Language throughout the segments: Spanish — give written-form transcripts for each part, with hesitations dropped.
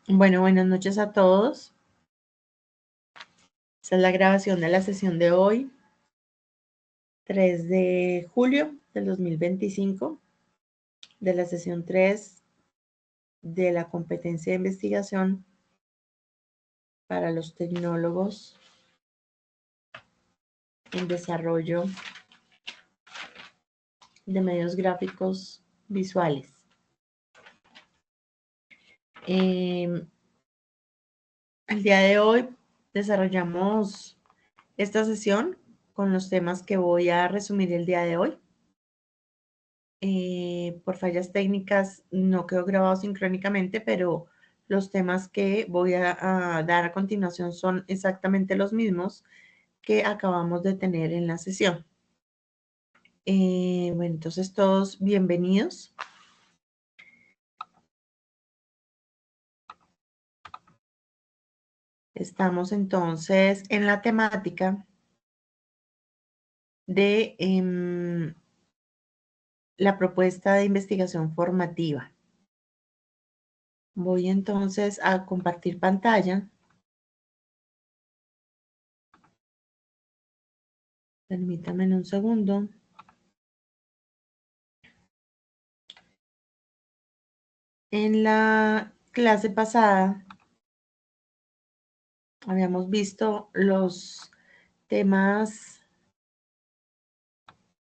Bueno, buenas noches a todos. Esta es la grabación de la sesión de hoy, 3 de julio del 2025, de la sesión 3 de la competencia de investigación para los tecnólogos en desarrollo de medios gráficos visuales. El día de hoy desarrollamos esta sesión con los temas que voy a resumir el día de hoy. Por fallas técnicas no quedó grabado sincrónicamente, pero los temas que voy a dar a continuación son exactamente los mismos que acabamos de tener en la sesión. Bueno, entonces todos bienvenidos. Estamos entonces en la temática de la propuesta de investigación formativa. Voy entonces a compartir pantalla. Permítanme un segundo. En la clase pasada habíamos visto los temas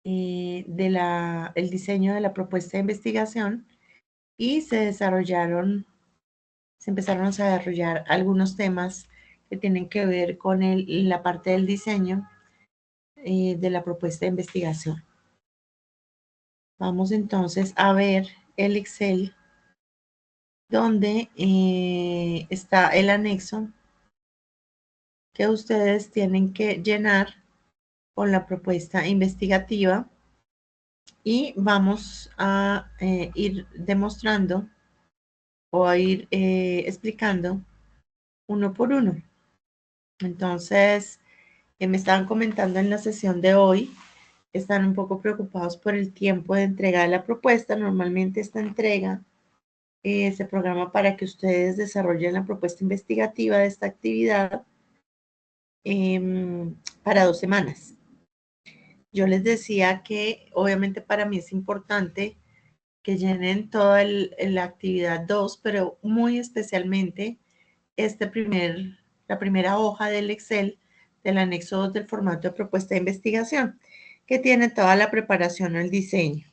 del diseño de la propuesta de investigación y se empezaron a desarrollar algunos temas que tienen que ver con la parte del diseño de la propuesta de investigación. Vamos entonces a ver el Excel donde está el anexo que ustedes tienen que llenar con la propuesta investigativa y vamos a ir demostrando o a ir explicando uno por uno. Entonces, me estaban comentando en la sesión de hoy, están un poco preocupados por el tiempo de entrega de la propuesta. Normalmente esta entrega se programa para que ustedes desarrollen la propuesta investigativa de esta actividad para 2 semanas. Yo les decía que obviamente para mí es importante que llenen toda la actividad 2, pero muy especialmente la primera hoja del Excel del anexo 2 del formato de propuesta de investigación, que tiene toda la preparación o el diseño.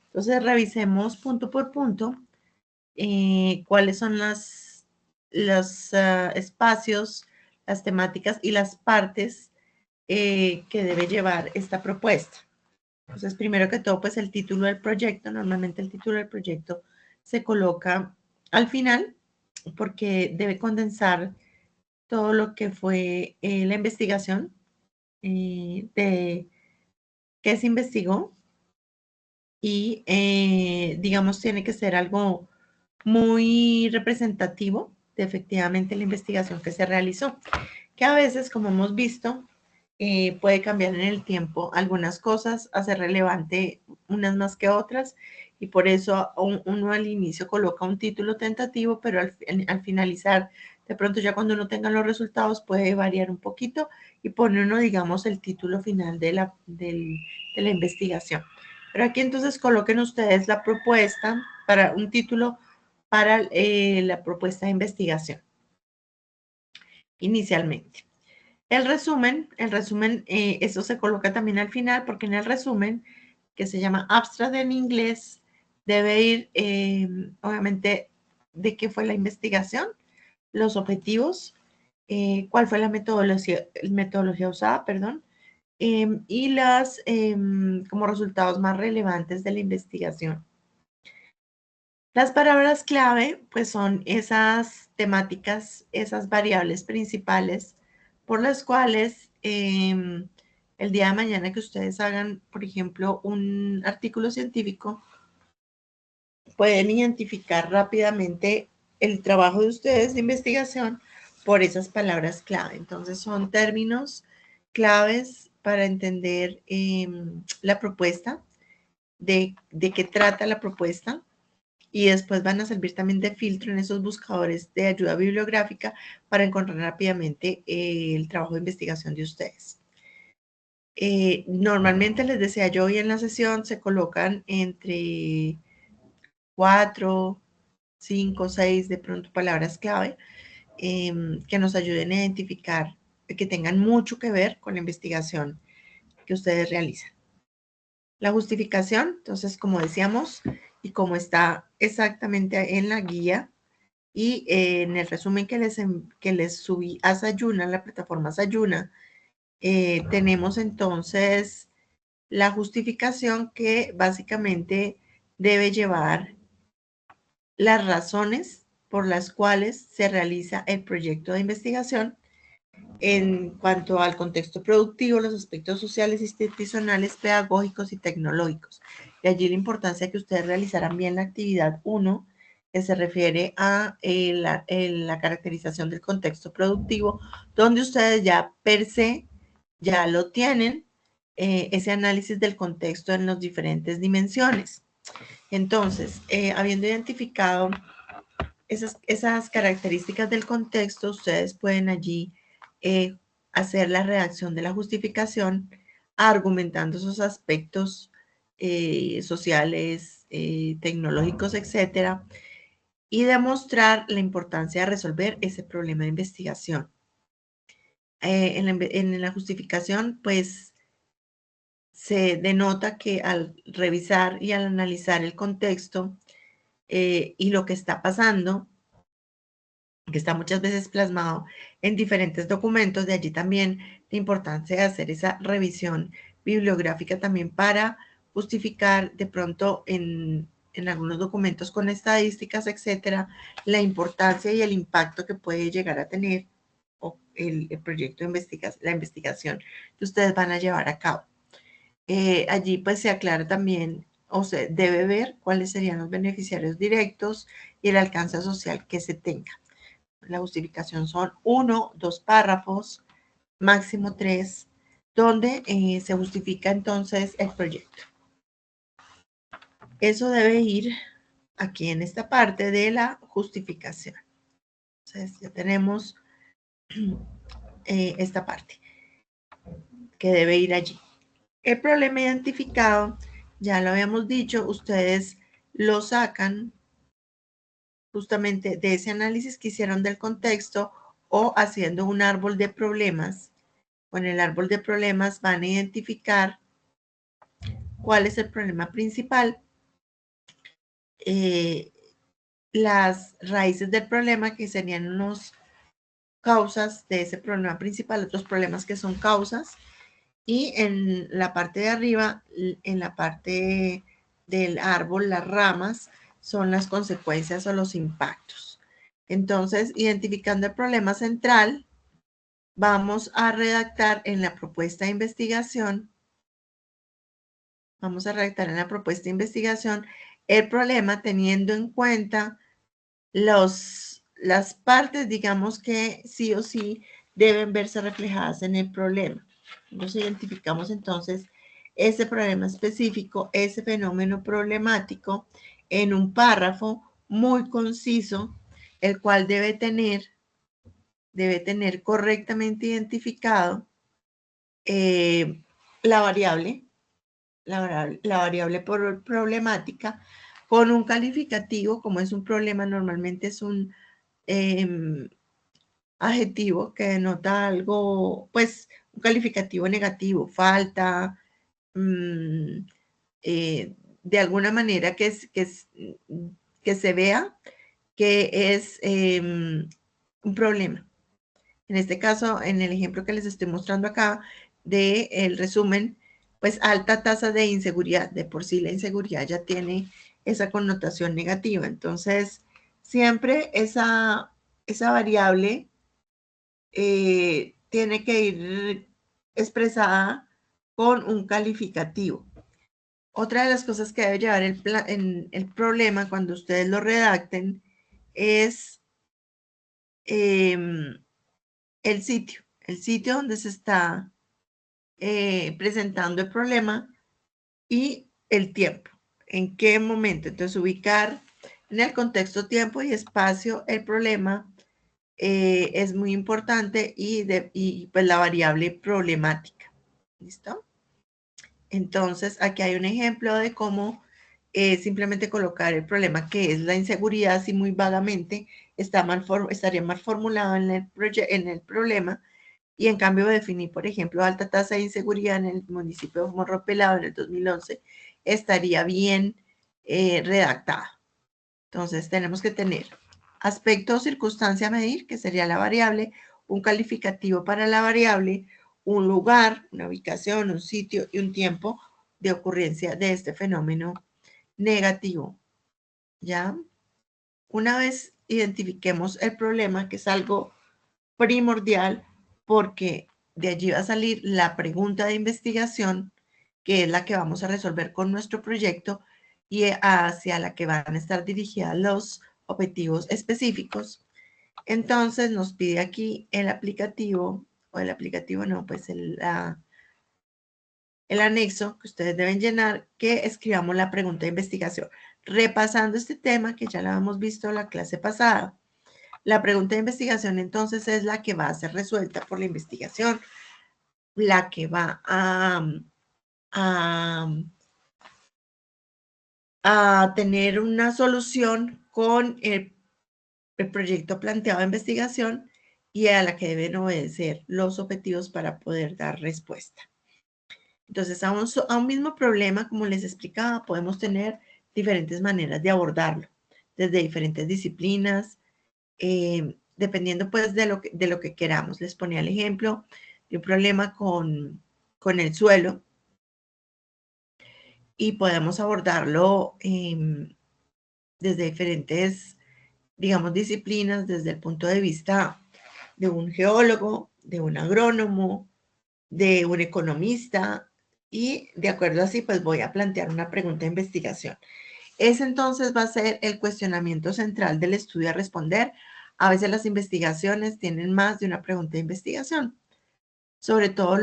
Entonces, revisemos punto por punto cuáles son los espacios, las temáticas y las partes que debe llevar esta propuesta. Entonces, primero que todo, pues el título del proyecto. Normalmente el título del proyecto se coloca al final porque debe condensar todo lo que fue la investigación de qué se investigó y, digamos, tiene que ser algo muy representativo de efectivamente la investigación que se realizó, que a veces, como hemos visto, puede cambiar en el tiempo algunas cosas, hacer relevante unas más que otras, y por eso uno al inicio coloca un título tentativo, pero al finalizar, de pronto ya cuando uno tenga los resultados puede variar un poquito y pone uno, digamos, el título final de la investigación. Pero aquí entonces coloquen ustedes la propuesta para un título para la propuesta de investigación inicialmente. El resumen, eso se coloca también al final porque en el resumen, que se llama abstract en inglés, debe ir, obviamente, de qué fue la investigación, los objetivos, cuál fue la metodología usada, perdón, y las como resultados más relevantes de la investigación. Las palabras clave, pues son esas temáticas, esas variables principales por las cuales el día de mañana que ustedes hagan, por ejemplo, un artículo científico, pueden identificar rápidamente el trabajo de ustedes de investigación por esas palabras clave. Entonces son términos claves para entender la propuesta, de qué trata la propuesta y después van a servir también de filtro en esos buscadores de ayuda bibliográfica para encontrar rápidamente el trabajo de investigación de ustedes. Normalmente les decía yo hoy en la sesión se colocan entre 4, 5, 6 de pronto palabras clave que nos ayuden a identificar, que tengan mucho que ver con la investigación que ustedes realizan. La justificación, entonces, como decíamos, y como está exactamente en la guía y en el resumen que les subí a Sayuna, la plataforma Sayuna, tenemos entonces la justificación que básicamente debe llevar las razones por las cuales se realiza el proyecto de investigación en cuanto al contexto productivo, los aspectos sociales, institucionales, pedagógicos y tecnológicos. De allí la importancia de que ustedes realizaran bien la actividad 1, que se refiere a la caracterización del contexto productivo, donde ustedes ya per se ya lo tienen, ese análisis del contexto en las diferentes dimensiones. Entonces, habiendo identificado esas características del contexto, ustedes pueden allí hacer la redacción de la justificación argumentando esos aspectos sociales, tecnológicos, etcétera, y demostrar la importancia de resolver ese problema de investigación. En la justificación, pues, se denota que al revisar y al analizar el contexto y lo que está pasando, que está muchas veces plasmado en diferentes documentos, de allí también la importancia de hacer esa revisión bibliográfica también para justificar de pronto en algunos documentos con estadísticas, etcétera, la importancia y el impacto que puede llegar a tener el proyecto de investigación, la investigación que ustedes van a llevar a cabo. Allí pues se aclara también o se debe ver cuáles serían los beneficiarios directos y el alcance social que se tenga. La justificación son 1, 2 párrafos, máximo 3, donde se justifica entonces el proyecto. Eso debe ir aquí en esta parte de la justificación. Entonces ya tenemos esta parte que debe ir allí. El problema identificado, ya lo habíamos dicho, ustedes lo sacan justamente de ese análisis que hicieron del contexto o haciendo un árbol de problemas. Con el árbol de problemas van a identificar cuál es el problema principal, las raíces del problema, que serían unas causas de ese problema principal, otros problemas que son causas, y en la parte de arriba, en la parte del árbol, las ramas, son las consecuencias o los impactos. Entonces, identificando el problema central, vamos a redactar en la propuesta de investigación, el problema teniendo en cuenta las partes, digamos, que sí o sí deben verse reflejadas en el problema. Nos identificamos entonces ese problema específico, ese fenómeno problemático en un párrafo muy conciso, el cual debe tener correctamente identificado la variable problemática con un calificativo. Como es un problema, normalmente es un adjetivo que denota algo, pues un calificativo negativo, falta, de alguna manera que se vea que es un problema. En este caso, en el ejemplo que les estoy mostrando acá del resumen, pues alta tasa de inseguridad. De por sí la inseguridad ya tiene esa connotación negativa. Entonces, siempre esa variable tiene que ir expresada con un calificativo. Otra de las cosas que debe llevar el problema cuando ustedes lo redacten es el sitio donde se está presentando el problema y el tiempo, en qué momento. Entonces, ubicar En el contexto tiempo y espacio, el problema es muy importante y pues la variable problemática. ¿Listo? Entonces, aquí hay un ejemplo de cómo simplemente colocar el problema que es la inseguridad, así muy vagamente, estaría mal formulado en en el problema, y en cambio definir, por ejemplo, alta tasa de inseguridad en el municipio de Morro Pelado en el 2011, estaría bien redactada. Entonces, tenemos que tener aspecto o circunstancia a medir, que sería la variable, un calificativo para la variable, un lugar, una ubicación, un sitio y un tiempo de ocurrencia de este fenómeno negativo. ¿Ya? Una vez identifiquemos el problema, que es algo primordial, porque de allí va a salir la pregunta de investigación, que es la que vamos a resolver con nuestro proyecto y hacia la que van a estar dirigidas los objetivos específicos. Entonces nos pide aquí el aplicativo, o el aplicativo no, pues el anexo que ustedes deben llenar, que escribamos la pregunta de investigación. Repasando este tema que ya lo hemos visto en la clase pasada, la pregunta de investigación entonces es la que va a ser resuelta por la investigación, la que va a tener una solución con el proyecto planteado de investigación y a la que deben obedecer los objetivos para poder dar respuesta. Entonces, a un mismo problema, como les explicaba, podemos tener diferentes maneras de abordarlo, desde diferentes disciplinas, dependiendo pues de lo que queramos. Les ponía el ejemplo de un problema con el suelo y podemos abordarlo desde diferentes, digamos, disciplinas, desde el punto de vista de un geólogo, de un agrónomo, de un economista, y de acuerdo así, pues voy a plantear una pregunta de investigación. Ese entonces va a ser el cuestionamiento central del estudio a responder. A veces las investigaciones tienen más de una pregunta de investigación. Sobre todo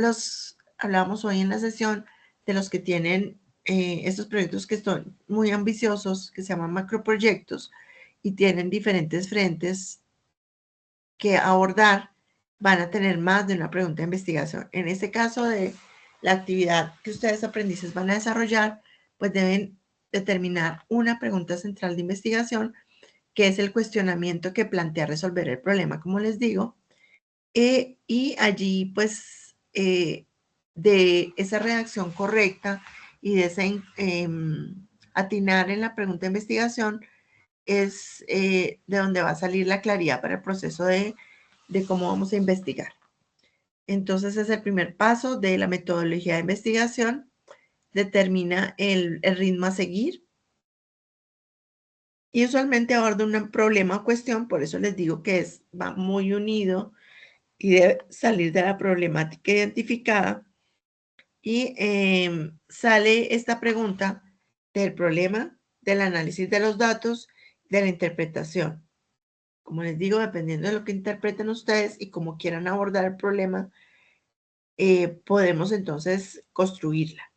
hablamos hoy en la sesión de los que tienen estos proyectos que son muy ambiciosos, que se llaman macroproyectos y tienen diferentes frentes que abordar, van a tener más de una pregunta de investigación. En este caso de la actividad que ustedes aprendices van a desarrollar, pues deben determinar una pregunta central de investigación, que es el cuestionamiento que plantea resolver el problema, como les digo, y allí pues de esa redacción correcta y de ese atinar en la pregunta de investigación es de donde va a salir la claridad para el proceso de cómo vamos a investigar. Entonces es el primer paso de la metodología de investigación, determina el ritmo a seguir y usualmente aborda un problema o cuestión, por eso les digo que va muy unido y debe salir de la problemática identificada y sale esta pregunta del problema, del análisis de los datos, de la interpretación. Como les digo, dependiendo de lo que interpreten ustedes y cómo quieran abordar el problema, podemos entonces construirla.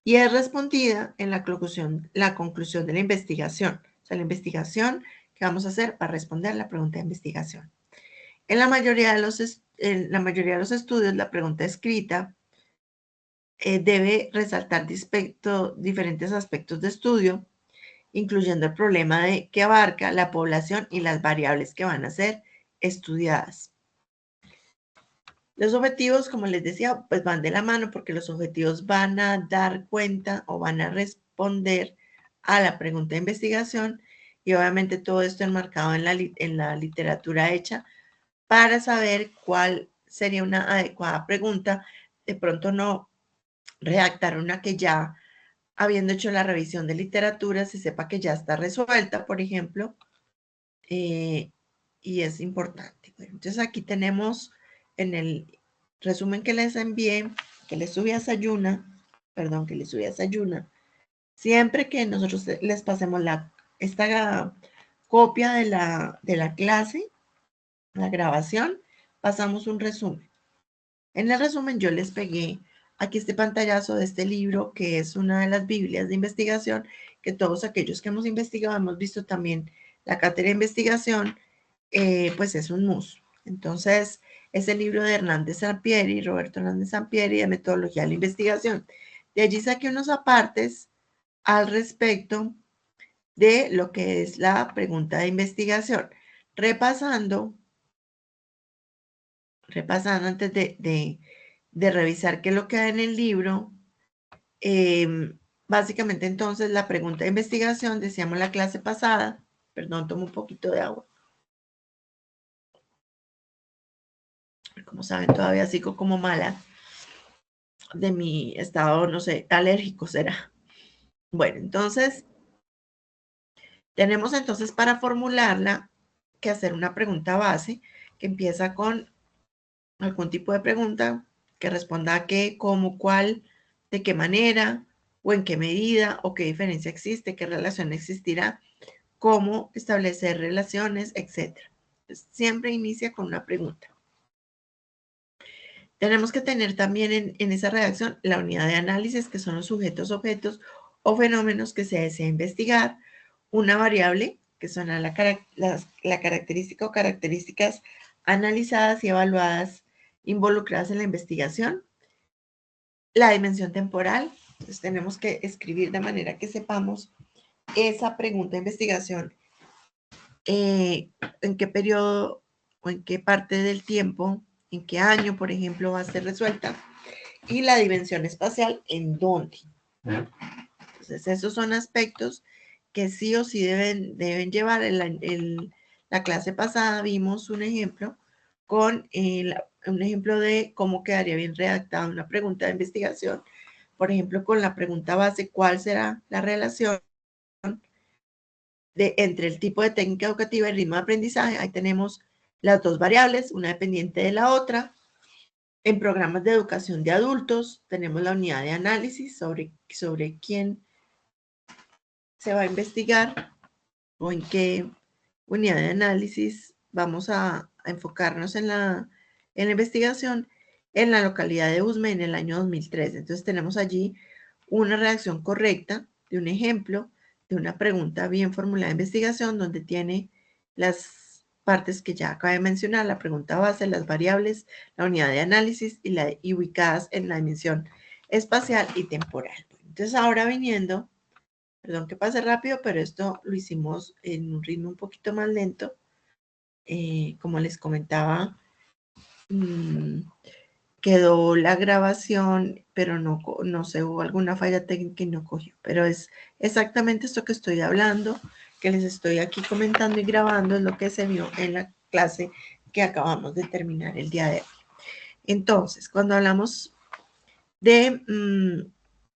Y es respondida en la conclusión de la investigación. O sea, la investigación que vamos a hacer para responder la pregunta de investigación. En la mayoría de los estudios, la pregunta escrita debe resaltar diferentes aspectos de estudio, incluyendo el problema que abarca la población y las variables que van a ser estudiadas. Los objetivos, como les decía, pues van de la mano porque los objetivos van a dar cuenta o van a responder a la pregunta de investigación y obviamente todo esto enmarcado en la literatura hecha para saber cuál sería una adecuada pregunta. De pronto no redactar una que ya, habiendo hecho la revisión de literatura, se sepa que ya está resuelta, por ejemplo, y es importante. Bueno, entonces aquí tenemos en el resumen que les envié, que les subí a Sayuna, siempre que nosotros les pasemos esta copia de la clase, la grabación, pasamos un resumen. En el resumen yo les pegué aquí este pantallazo de este libro, que es una de las Biblias de investigación, que todos aquellos que hemos investigado, hemos visto también la cátedra de investigación, pues es un MUS. Entonces, es el libro de Hernández Sampieri, Roberto Hernández Sampieri, de Metodología de la Investigación. De allí saqué unos apartes al respecto de lo que es la pregunta de investigación. Repasando antes de revisar qué es lo que hay en el libro, básicamente entonces la pregunta de investigación, decíamos la clase pasada, perdón, tomo un poquito de agua. Como saben, todavía sigo como mala de mi estado, no sé, alérgico será. Bueno, entonces, tenemos entonces para formularla que hacer una pregunta base que empieza con algún tipo de pregunta que responda a qué, cómo, cuál, de qué manera o en qué medida o qué diferencia existe, qué relación existirá, cómo establecer relaciones, etc. Siempre inicia con una pregunta. Tenemos que tener también en esa redacción la unidad de análisis, que son los sujetos, objetos o fenómenos que se desea investigar, una variable, que son la característica o características analizadas y evaluadas involucradas en la investigación, la dimensión temporal. Entonces tenemos que escribir de manera que sepamos esa pregunta de investigación, en qué periodo o en qué parte del tiempo, en qué año, por ejemplo, va a ser resuelta, y la dimensión espacial, en dónde. Entonces, esos son aspectos que sí o sí deben llevar. La clase pasada vimos un ejemplo con un ejemplo de cómo quedaría bien redactada una pregunta de investigación. Por ejemplo, con la pregunta base, ¿cuál será la relación entre el tipo de técnica educativa y el ritmo de aprendizaje? Ahí tenemos las dos variables, una dependiente de la otra. En programas de educación de adultos tenemos la unidad de análisis sobre quién se va a investigar o en qué unidad de análisis vamos a enfocarnos en la investigación en la localidad de Usme en el año 2013. Entonces tenemos allí una redacción correcta de un ejemplo de una pregunta bien formulada de investigación donde tiene las partes que ya acabé de mencionar, la pregunta base, las variables, la unidad de análisis y ubicadas en la dimensión espacial y temporal. Entonces ahora viniendo, perdón que pase rápido, pero esto lo hicimos en un ritmo un poquito más lento. Como les comentaba, quedó la grabación, pero no sé, hubo alguna falla técnica y no cogió. Pero es exactamente esto que estoy hablando, que les estoy aquí comentando y grabando, es lo que se vio en la clase que acabamos de terminar el día de hoy. Entonces, cuando hablamos de,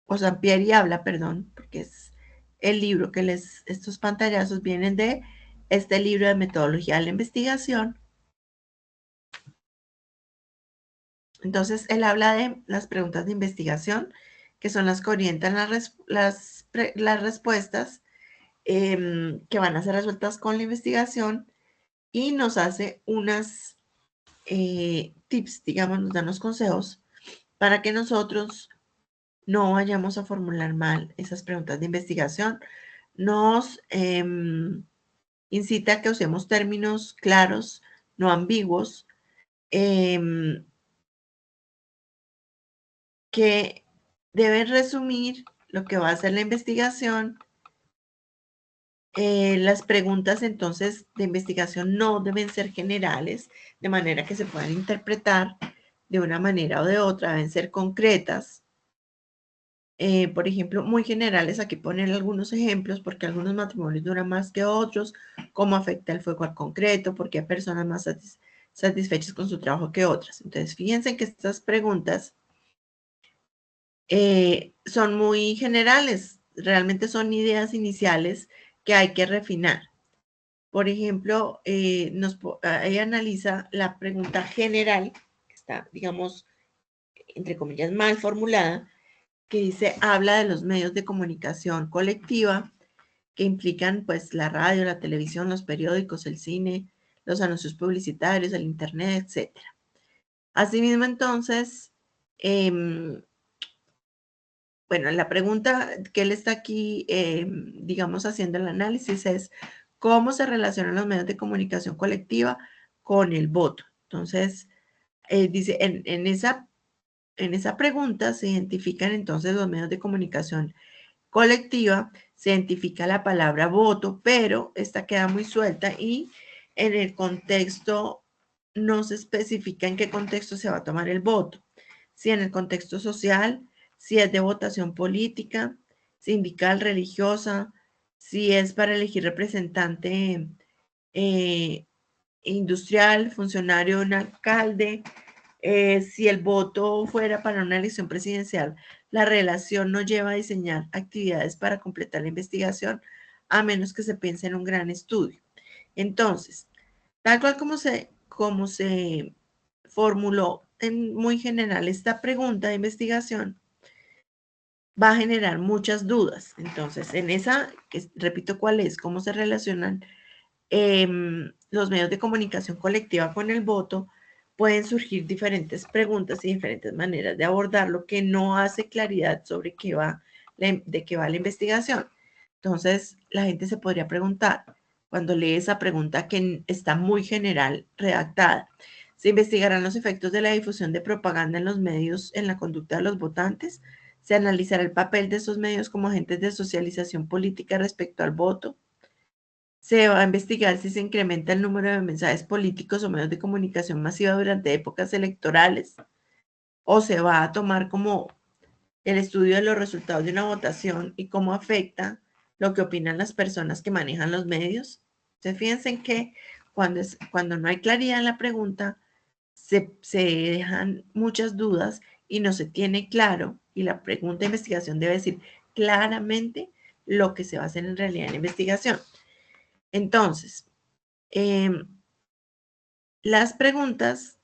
o Sampieri habla, perdón, porque es el libro que estos pantallazos vienen de este libro de metodología de la investigación. Entonces, él habla de las preguntas de investigación, que son las que orientan las respuestas que van a ser resueltas con la investigación, y nos hace unas tips, digamos, nos dan los consejos para que nosotros no vayamos a formular mal esas preguntas de investigación. Nos incita a que usemos términos claros, no ambiguos, que deben resumir lo que va a ser la investigación. Las preguntas entonces de investigación no deben ser generales, de manera que se puedan interpretar de una manera o de otra, deben ser concretas. Por ejemplo, muy generales, aquí poner algunos ejemplos, porque algunos matrimonios duran más que otros, cómo afecta el fuego al concreto, porque hay personas más satisfechas con su trabajo que otras. Entonces, fíjense que estas preguntas son muy generales, realmente son ideas iniciales que hay que refinar. Por ejemplo, ella analiza la pregunta general, que está, digamos, entre comillas, mal formulada, que dice, habla de los medios de comunicación colectiva que implican pues la radio, la televisión, los periódicos, el cine, los anuncios publicitarios, el internet, etc. Asimismo, entonces, bueno, la pregunta que él está aquí, digamos, haciendo el análisis es cómo se relacionan los medios de comunicación colectiva con el voto. Entonces, dice, en esa pregunta se identifican entonces los medios de comunicación colectiva, se identifica la palabra voto, pero esta queda muy suelta y en el contexto no se especifica en qué contexto se va a tomar el voto, si en el contexto social, si es de votación política, sindical, religiosa, si es para elegir representante eh, industrial, funcionario, un alcalde, si el voto fuera para una elección presidencial, la relación no lleva a diseñar actividades para completar la investigación, a menos que se piense en un gran estudio. Entonces, tal cual como se formuló en muy general esta pregunta de investigación, va a generar muchas dudas. Entonces, en esa, que repito cuál es, cómo se relacionan los medios de comunicación colectiva con el voto, pueden surgir diferentes preguntas y diferentes maneras de abordarlo que no hace claridad sobre de qué va la investigación. Entonces, la gente se podría preguntar, cuando lee esa pregunta que está muy general redactada, ¿se investigarán los efectos de la difusión de propaganda en los medios en la conducta de los votantes? ¿Se analizará el papel de esos medios como agentes de socialización política respecto al voto? Se va a investigar si se incrementa el número de mensajes políticos o medios de comunicación masiva durante épocas electorales, o se va a tomar como el estudio de los resultados de una votación y cómo afecta lo que opinan las personas que manejan los medios. Entonces, fíjense en que cuando no hay claridad en la pregunta, se dejan muchas dudas y no se tiene claro, y la pregunta de investigación debe decir claramente lo que se va a hacer en realidad en la investigación. Entonces, Em, las preguntas,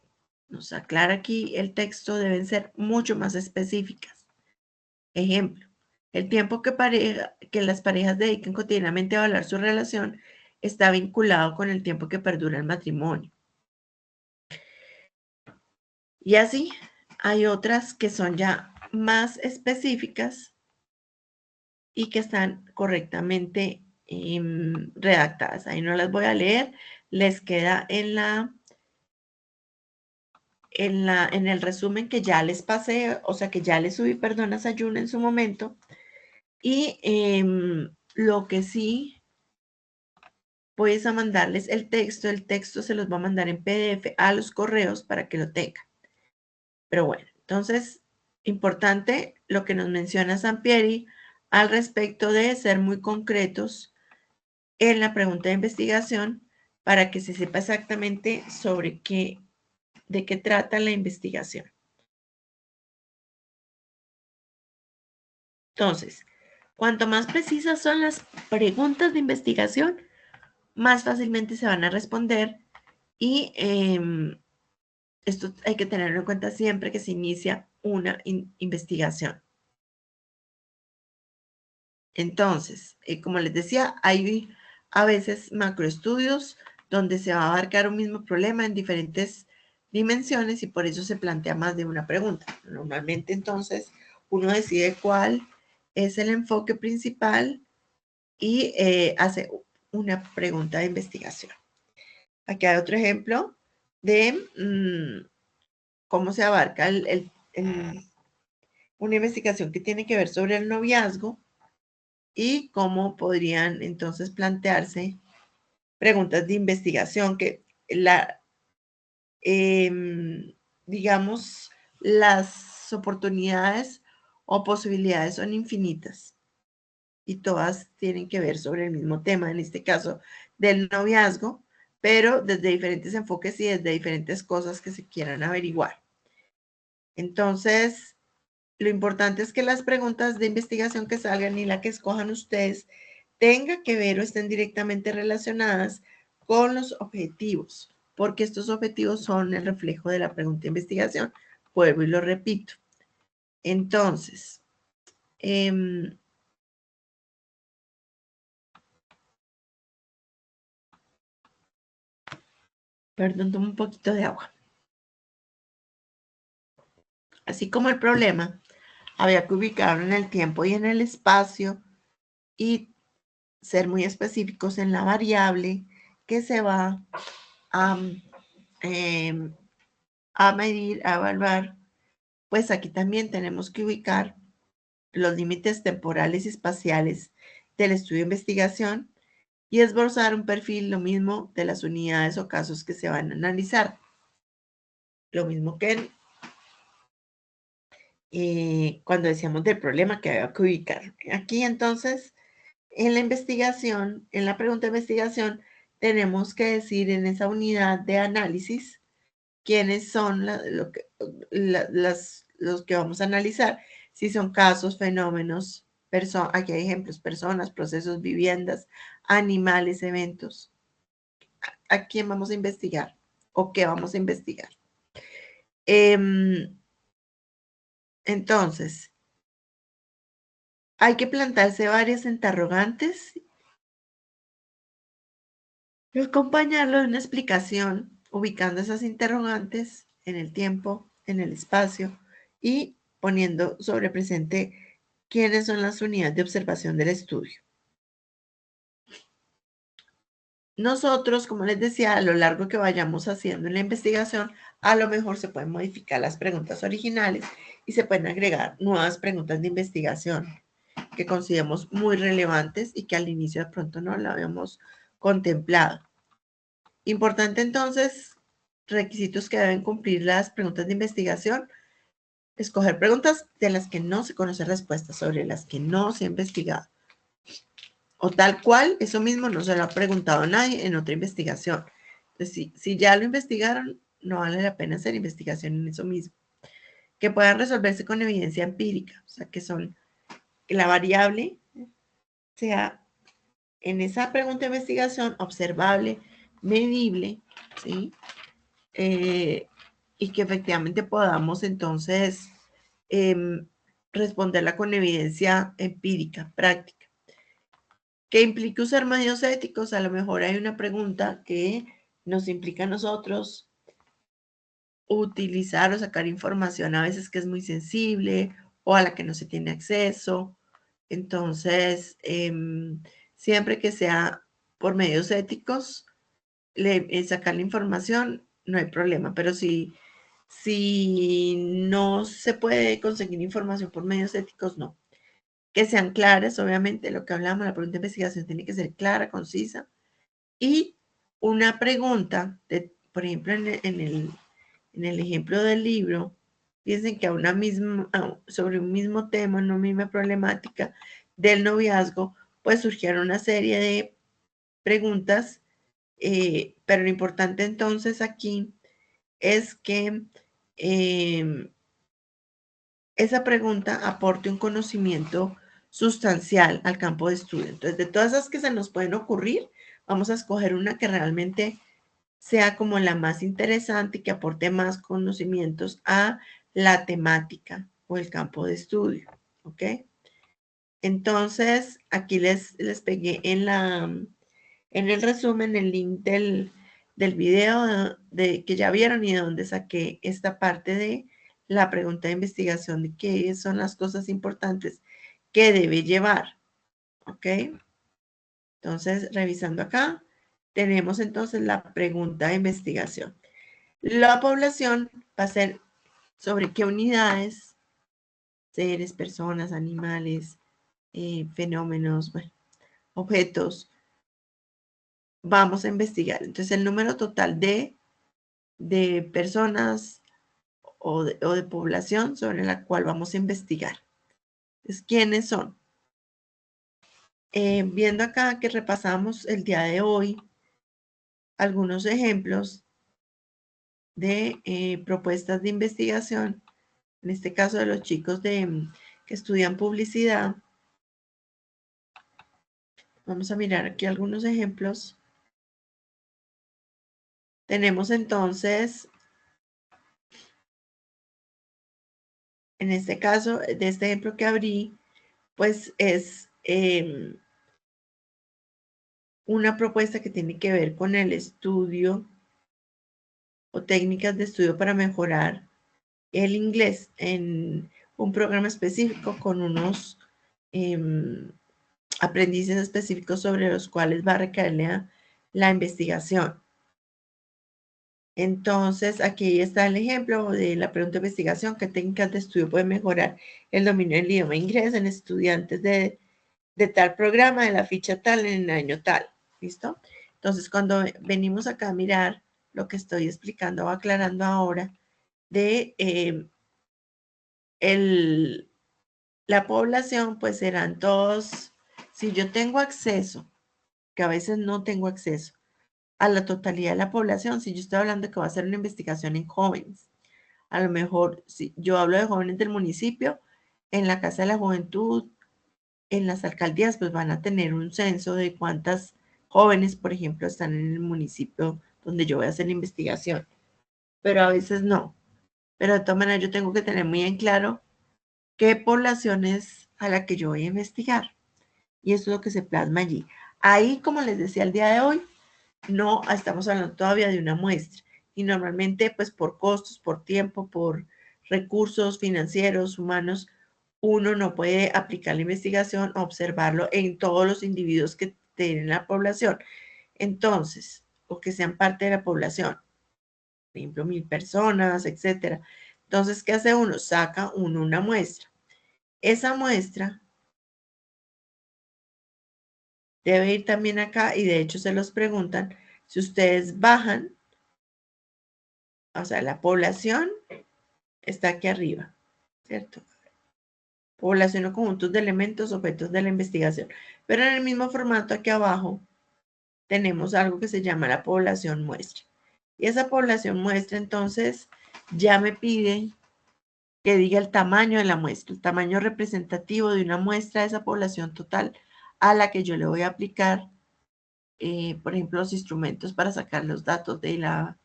nos aclara aquí el texto, deben ser mucho más específicas. Ejemplo, el tiempo que las parejas dedican cotidianamente a evaluar su relación está vinculado con el tiempo que perdura el matrimonio. Y así, hay otras que son ya más específicas y que están correctamente redactadas. Ahí no las voy a leer, les queda en el resumen que ya les pasé, o sea, que ya les subí, perdón, a Sayuna en su momento. Y lo que sí voy es a mandarles el texto se los va a mandar en PDF a los correos para que lo tengan. Pero bueno, entonces, importante lo que nos menciona Sampieri al respecto de ser muy concretos en la pregunta de investigación para que se sepa exactamente de qué trata la investigación. Entonces, cuanto más precisas son las preguntas de investigación, más fácilmente se van a responder y esto hay que tenerlo en cuenta siempre que se inicia una investigación. Entonces, como les decía, hay a veces macroestudios donde se va a abarcar un mismo problema en diferentes dimensiones y por eso se plantea más de una pregunta. Normalmente, entonces, uno decide cuál es el enfoque principal y hace una pregunta de investigación. Aquí hay otro ejemplo de cómo se abarca una investigación que tiene que ver sobre el noviazgo y cómo podrían entonces plantearse preguntas de investigación que digamos, las oportunidades o posibilidades son infinitas y todas tienen que ver sobre el mismo tema, en este caso del noviazgo, pero desde diferentes enfoques y desde diferentes cosas que se quieran averiguar. Entonces, lo importante es que las preguntas de investigación que salgan y la que escojan ustedes tenga que ver o estén directamente relacionadas con los objetivos, porque estos objetivos son el reflejo de la pregunta de investigación. Vuelvo y lo repito. Entonces, perdón, tomo un poquito de agua. Así como el problema, había que ubicarlo en el tiempo y en el espacio y ser muy específicos en la variable que se va a, a medir, a evaluar. Pues aquí también tenemos que ubicar los límites temporales y espaciales del estudio de investigación y esbozar un perfil, lo mismo de las unidades o casos que se van a analizar. Lo mismo que cuando decíamos del problema que había que ubicar. Aquí entonces, en la investigación, en la pregunta de investigación, tenemos que decir en esa unidad de análisis quiénes son los que vamos a analizar. Si son casos, fenómenos, aquí hay ejemplos, personas, procesos, viviendas, animales, eventos. ¿A quién vamos a investigar? ¿O qué vamos a investigar? Entonces, hay que plantarse varias interrogantes y acompañarlo de una explicación, ubicando esas interrogantes en el tiempo, en el espacio y poniendo sobre presente quiénes son las unidades de observación del estudio. Nosotros, como les decía, a lo largo que vayamos haciendo en la investigación, a lo mejor se pueden modificar las preguntas originales y se pueden agregar nuevas preguntas de investigación que consideramos muy relevantes y que al inicio de pronto no la habíamos contemplado. Importante entonces, requisitos que deben cumplir las preguntas de investigación: escoger preguntas de las que no se conoce respuesta, sobre las que no se ha investigado. O tal cual, eso mismo no se lo ha preguntado nadie en otra investigación. Entonces, si ya lo investigaron, no vale la pena hacer investigación en eso mismo. Que puedan resolverse con evidencia empírica, o sea, que la variable sea en esa pregunta de investigación observable, medible, ¿sí? Y que efectivamente podamos entonces responderla con evidencia empírica, práctica. ¿Qué implica usar medios éticos? A lo mejor hay una pregunta que nos implica a nosotros utilizar o sacar información a veces que es muy sensible o a la que no se tiene acceso. Entonces, siempre que sea por medios éticos, sacar la información, no hay problema, pero si no se puede conseguir información por medios éticos, no. Que sean claras, obviamente, lo que hablamos, la pregunta de investigación tiene que ser clara, concisa, y una pregunta, por ejemplo, en el ejemplo del libro, piensen que sobre un mismo tema, una misma problemática del noviazgo, pues surgieron una serie de preguntas, pero lo importante entonces aquí es que esa pregunta aporte un conocimiento sustancial al campo de estudio. Entonces, de todas esas que se nos pueden ocurrir, vamos a escoger una que realmente sea como la más interesante y que aporte más conocimientos a la temática o el campo de estudio. ¿Ok? Entonces, aquí les pegué en el resumen el link del video que ya vieron y de donde saqué esta parte de la pregunta de investigación de qué son las cosas importantes que debe llevar. ¿Ok? Entonces, revisando acá, tenemos entonces la pregunta de investigación. La población va a ser sobre qué unidades, seres, personas, animales, fenómenos, bueno, objetos, vamos a investigar. Entonces, el número total de personas o de población sobre la cual vamos a investigar. Entonces, ¿quiénes son? Viendo acá que repasamos el día de hoy algunos ejemplos de propuestas de investigación, en este caso de los chicos que estudian publicidad. Vamos a mirar aquí algunos ejemplos. Tenemos entonces, en este caso, de este ejemplo que abrí, pues es una propuesta que tiene que ver con el estudio o técnicas de estudio para mejorar el inglés un programa específico con unos aprendices específicos sobre los cuales va a recaer la investigación. Entonces, aquí está el ejemplo de la pregunta de investigación: ¿qué técnicas de estudio pueden mejorar el dominio del idioma inglés en estudiantes de tal programa, de la ficha tal, en el año tal? ¿Listo? Entonces, cuando venimos acá a mirar lo que estoy explicando o aclarando ahora de la población, pues serán todos, si yo tengo acceso, que a veces no tengo acceso, a la totalidad de la población, si yo estoy hablando que va a hacer una investigación en jóvenes, a lo mejor si yo hablo de jóvenes del municipio, en la Casa de la Juventud, en las alcaldías, pues van a tener un censo de cuántas jóvenes, por ejemplo, están en el municipio donde yo voy a hacer la investigación, pero a veces no. Pero de todas maneras yo tengo que tener muy en claro qué población es a la que yo voy a investigar. Y eso es lo que se plasma allí. Ahí, como les decía el día de hoy, no estamos hablando todavía de una muestra. Y normalmente, pues por costos, por tiempo, por recursos financieros, humanos, uno no puede aplicar la investigación o observarlo en todos los individuos que tienen la población. Entonces, o que sean parte de la población, por ejemplo, 1000 personas, etcétera. Entonces, ¿qué hace uno? Saca uno una muestra. Esa muestra debe ir también acá, y de hecho se los preguntan, si ustedes bajan, o sea, la población está aquí arriba, ¿cierto? Población o conjuntos de elementos, objetos de la investigación. Pero en el mismo formato aquí abajo tenemos algo que se llama la población muestra. Y esa población muestra entonces ya me pide que diga el tamaño de la muestra, el tamaño representativo de una muestra de esa población total a la que yo le voy a aplicar, por ejemplo, los instrumentos para sacar los datos de la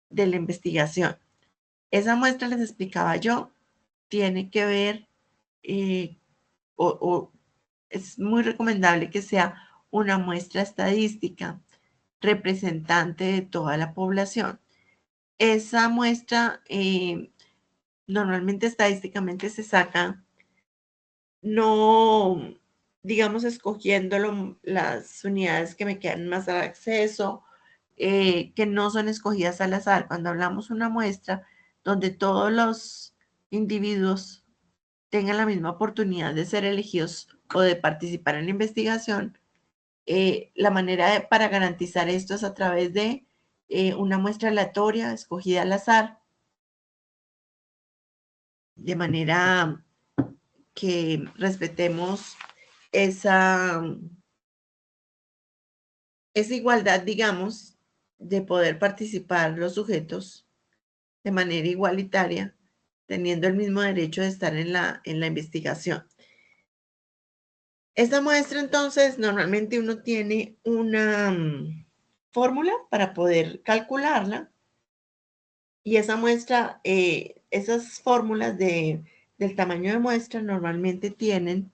investigación. Esa muestra, les explicaba yo, tiene que ver, eh, o es muy recomendable que sea una muestra estadística representante de toda la población. Esa muestra normalmente estadísticamente se saca, no, digamos, escogiendo las unidades que me quedan más al acceso, que no son escogidas al azar. Cuando hablamos una muestra donde todos los individuos tengan la misma oportunidad de ser elegidos o de participar en la investigación, la manera para garantizar esto es a través de una muestra aleatoria escogida al azar, de manera que respetemos esa, esa igualdad, digamos, de poder participar los sujetos de manera igualitaria, teniendo el mismo derecho de estar en la investigación. Esta muestra, entonces, normalmente uno tiene una fórmula para poder calcularla, y esa muestra, esas fórmulas del tamaño de muestra normalmente tienen,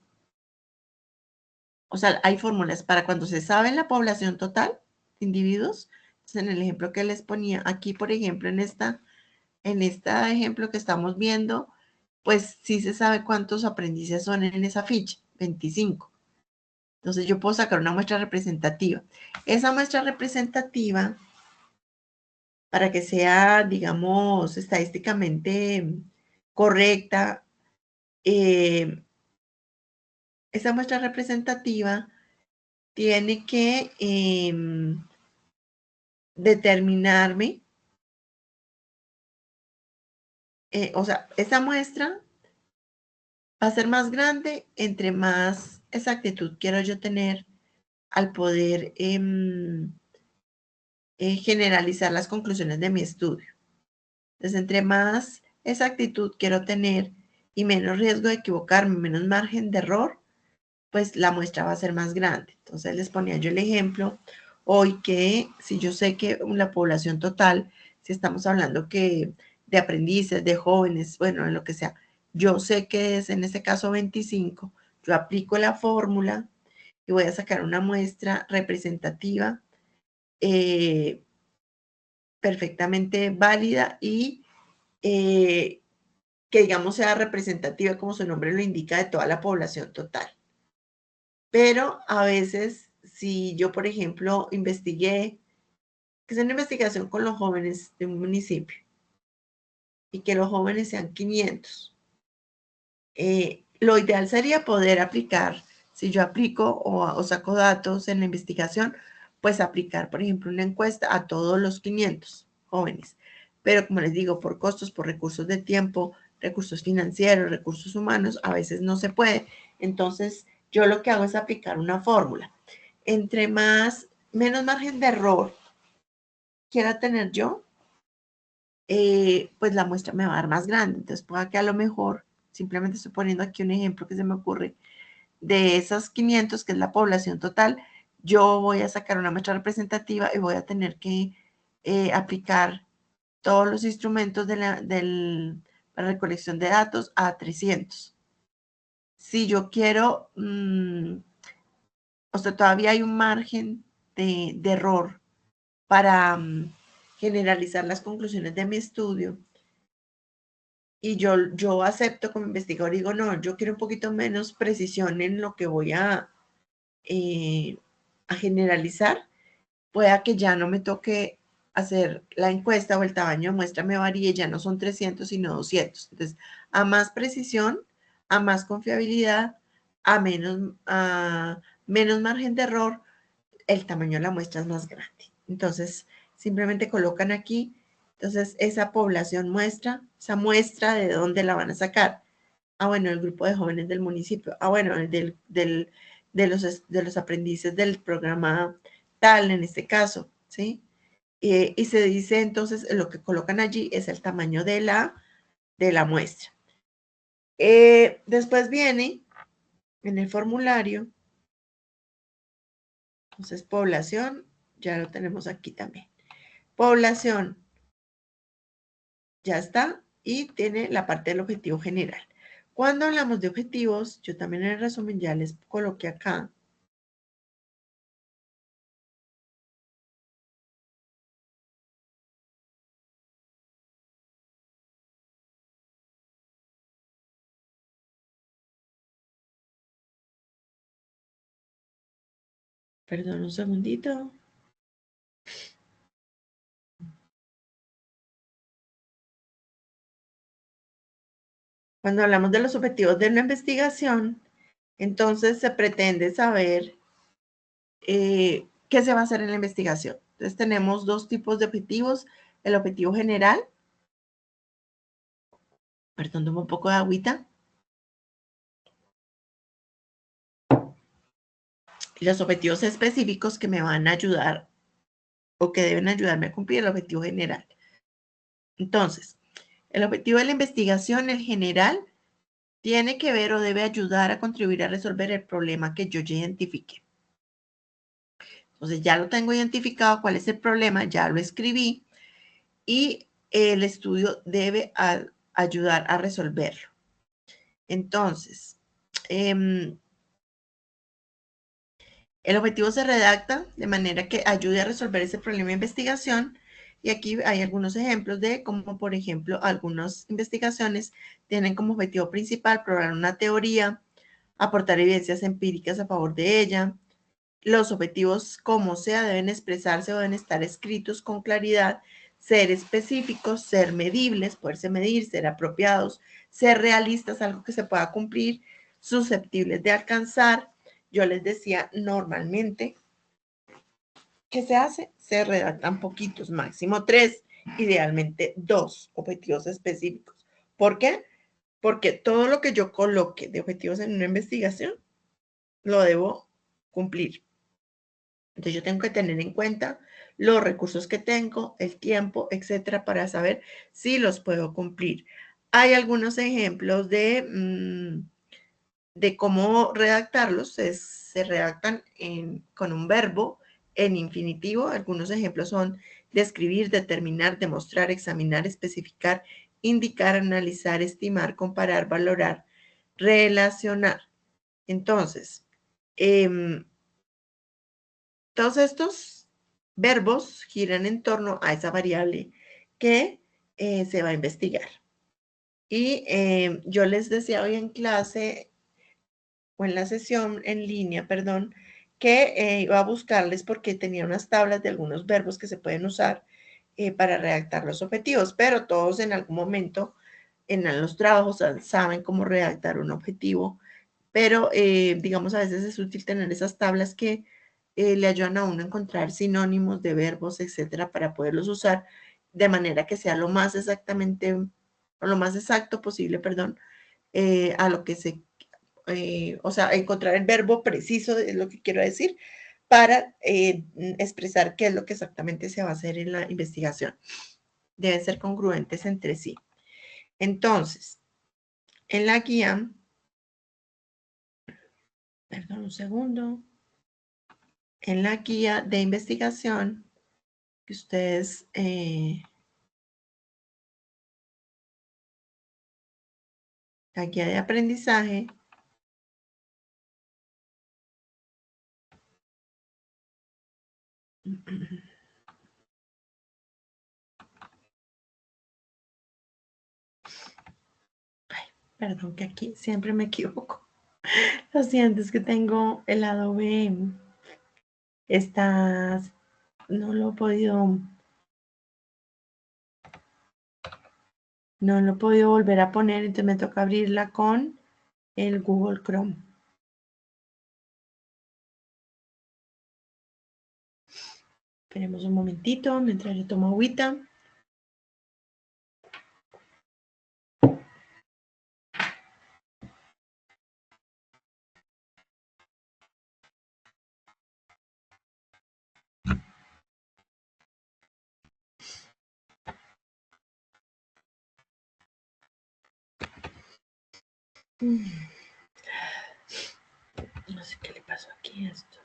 o sea, hay fórmulas para cuando se sabe la población total de individuos. Entonces, en el ejemplo que les ponía aquí, por ejemplo, en este ejemplo que estamos viendo, pues sí se sabe cuántos aprendices son en esa ficha, 25. Entonces yo puedo sacar una muestra representativa. Esa muestra representativa, para que sea, digamos, estadísticamente correcta, esa muestra representativa tiene que determinarme, o sea, esa muestra va a ser más grande entre más exactitud quiero yo tener al poder generalizar las conclusiones de mi estudio. Entonces, entre más exactitud quiero tener y menos riesgo de equivocarme, menos margen de error, pues la muestra va a ser más grande. Entonces, les ponía yo el ejemplo hoy que si yo sé que la población total, si estamos hablando que de aprendices, de jóvenes, bueno, en lo que sea, yo sé que es en este caso 25, yo aplico la fórmula y voy a sacar una muestra representativa eh, perfectamente válida y que digamos sea representativa, como su nombre lo indica, de toda la población total. Pero a veces, si yo, por ejemplo, investigué, que es una investigación con los jóvenes de un municipio y que los jóvenes sean 500, lo ideal sería poder aplicar, si yo aplico o saco datos en la investigación, pues aplicar, por ejemplo, una encuesta a todos los 500 jóvenes. Pero como les digo, por costos, por recursos de tiempo, recursos financieros, recursos humanos, a veces no se puede. Entonces, yo lo que hago es aplicar una fórmula. Entre menos margen de error quiera tener yo, pues la muestra me va a dar más grande. Entonces, pueda que a lo mejor, simplemente estoy poniendo aquí un ejemplo que se me ocurre, de esas 500, que es la población total, yo voy a sacar una muestra representativa y voy a tener que aplicar todos los instrumentos de la recolección de datos a 300. Si yo quiero, o sea, todavía hay un margen de error para generalizar las conclusiones de mi estudio, y yo acepto como investigador, digo, no, yo quiero un poquito menos precisión en lo que voy eh, a generalizar, pueda que ya no me toque hacer la encuesta o el tamaño de muestra me varíe, ya no son 300 sino 200. Entonces, a más precisión, a más confiabilidad, a menos margen de error, el tamaño de la muestra es más grande. Entonces, simplemente colocan aquí, entonces esa población muestra, esa muestra de dónde la van a sacar. Ah, bueno, el grupo de jóvenes del municipio. Ah, bueno, de los aprendices del programa tal, en este caso, ¿sí? Y se dice entonces, lo que colocan allí es el tamaño de la muestra. Después viene en el formulario, entonces población, ya lo tenemos aquí también. Población, ya está, y tiene la parte del objetivo general. Cuando hablamos de objetivos, yo también en el resumen ya les coloqué acá. Perdón un segundito. Cuando hablamos de los objetivos de una investigación, entonces se pretende saber qué se va a hacer en la investigación. Entonces tenemos dos tipos de objetivos. El objetivo general, perdón, tomo un poco de agüita, y los objetivos específicos que me van a ayudar o que deben ayudarme a cumplir el objetivo general. Entonces, el objetivo de la investigación, el general, tiene que ver o debe ayudar a contribuir a resolver el problema que yo ya identifique. Entonces, ya lo tengo identificado cuál es el problema, ya lo escribí y el estudio debe ayudar a resolverlo. Entonces, el objetivo se redacta de manera que ayude a resolver ese problema de investigación. Y aquí hay algunos ejemplos de cómo, por ejemplo, algunas investigaciones tienen como objetivo principal probar una teoría, aportar evidencias empíricas a favor de ella. Los objetivos, como sea, deben expresarse o deben estar escritos con claridad, ser específicos, ser medibles, poderse medir, ser apropiados, ser realistas, algo que se pueda cumplir, susceptibles de alcanzar. Yo les decía, normalmente, ¿qué se hace? Se redactan poquitos, máximo 3, idealmente 2 objetivos específicos. ¿Por qué? Porque todo lo que yo coloque de objetivos en una investigación lo debo cumplir. Entonces yo tengo que tener en cuenta los recursos que tengo, el tiempo, etcétera, para saber si los puedo cumplir. Hay algunos ejemplos de cómo redactarlos. Se redactan con un verbo en infinitivo. Algunos ejemplos son describir, determinar, demostrar, examinar, especificar, indicar, analizar, estimar, comparar, valorar, relacionar. Entonces, todos estos verbos giran en torno a esa variable que se va a investigar. Y yo les decía hoy en clase, o en la sesión en línea, perdón, que iba a buscarles porque tenía unas tablas de algunos verbos que se pueden usar para redactar los objetivos, pero todos en algún momento en los trabajos saben cómo redactar un objetivo, pero digamos a veces es útil tener esas tablas que le ayudan a uno a encontrar sinónimos de verbos, etcétera, para poderlos usar de manera que sea lo más exactamente, o lo más exacto posible, perdón, a lo que se, o sea, encontrar el verbo preciso, es lo que quiero decir, para expresar qué es lo que exactamente se va a hacer en la investigación. Deben ser congruentes entre sí. Entonces, en la guía, perdón un segundo, en la guía de investigación que ustedes la guía de aprendizaje, ay, perdón que aquí siempre me equivoco. Lo siento, es que tengo el Adobe, estas, no lo he podido, no lo he podido volver a poner, entonces me toca abrirla con el Google Chrome. Esperemos un momentito mientras yo tomo agüita. No sé qué le pasó aquí a esto.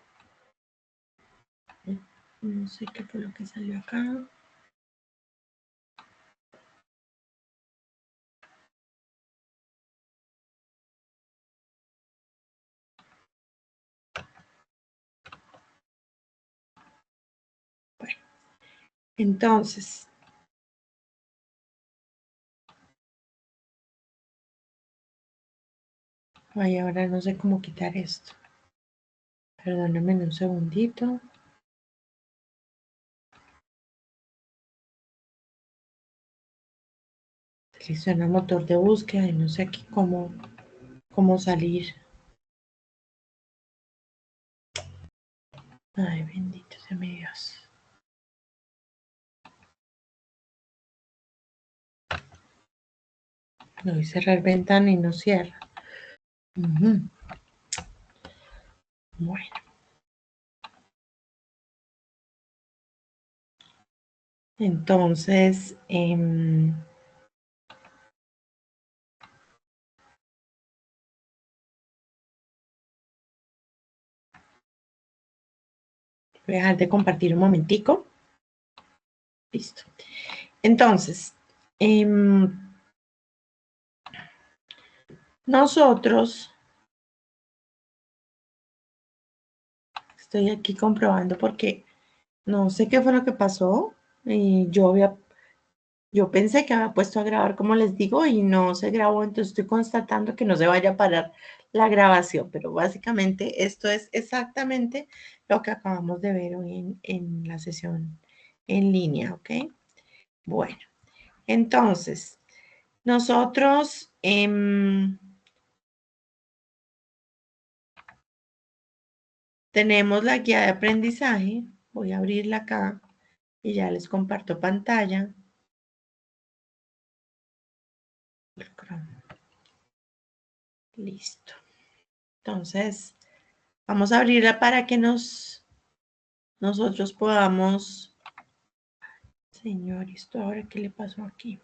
No sé qué fue lo que salió acá. Bueno, entonces, ay, ahora no sé cómo quitar esto. Perdóname un segundito. Selecciona motor de búsqueda y no sé aquí cómo salir. Ay, bendito sea mi Dios. No voy a cerrar ventana y no cierra. Bueno. Entonces, voy a dejar de compartir un momentico. Listo. Entonces, nosotros, estoy aquí comprobando porque no sé qué fue lo que pasó. Y yo pensé que había puesto a grabar, como les digo, y no se grabó, entonces estoy constatando que no se vaya a parar la grabación, pero básicamente esto es exactamente lo que acabamos de ver hoy en la sesión en línea, ¿ok? Bueno, entonces, nosotros tenemos la guía de aprendizaje, voy a abrirla acá y ya les comparto pantalla. Listo. Entonces, vamos a abrirla para que nosotros podamos... Señor, ¿esto ahora qué le pasó aquí?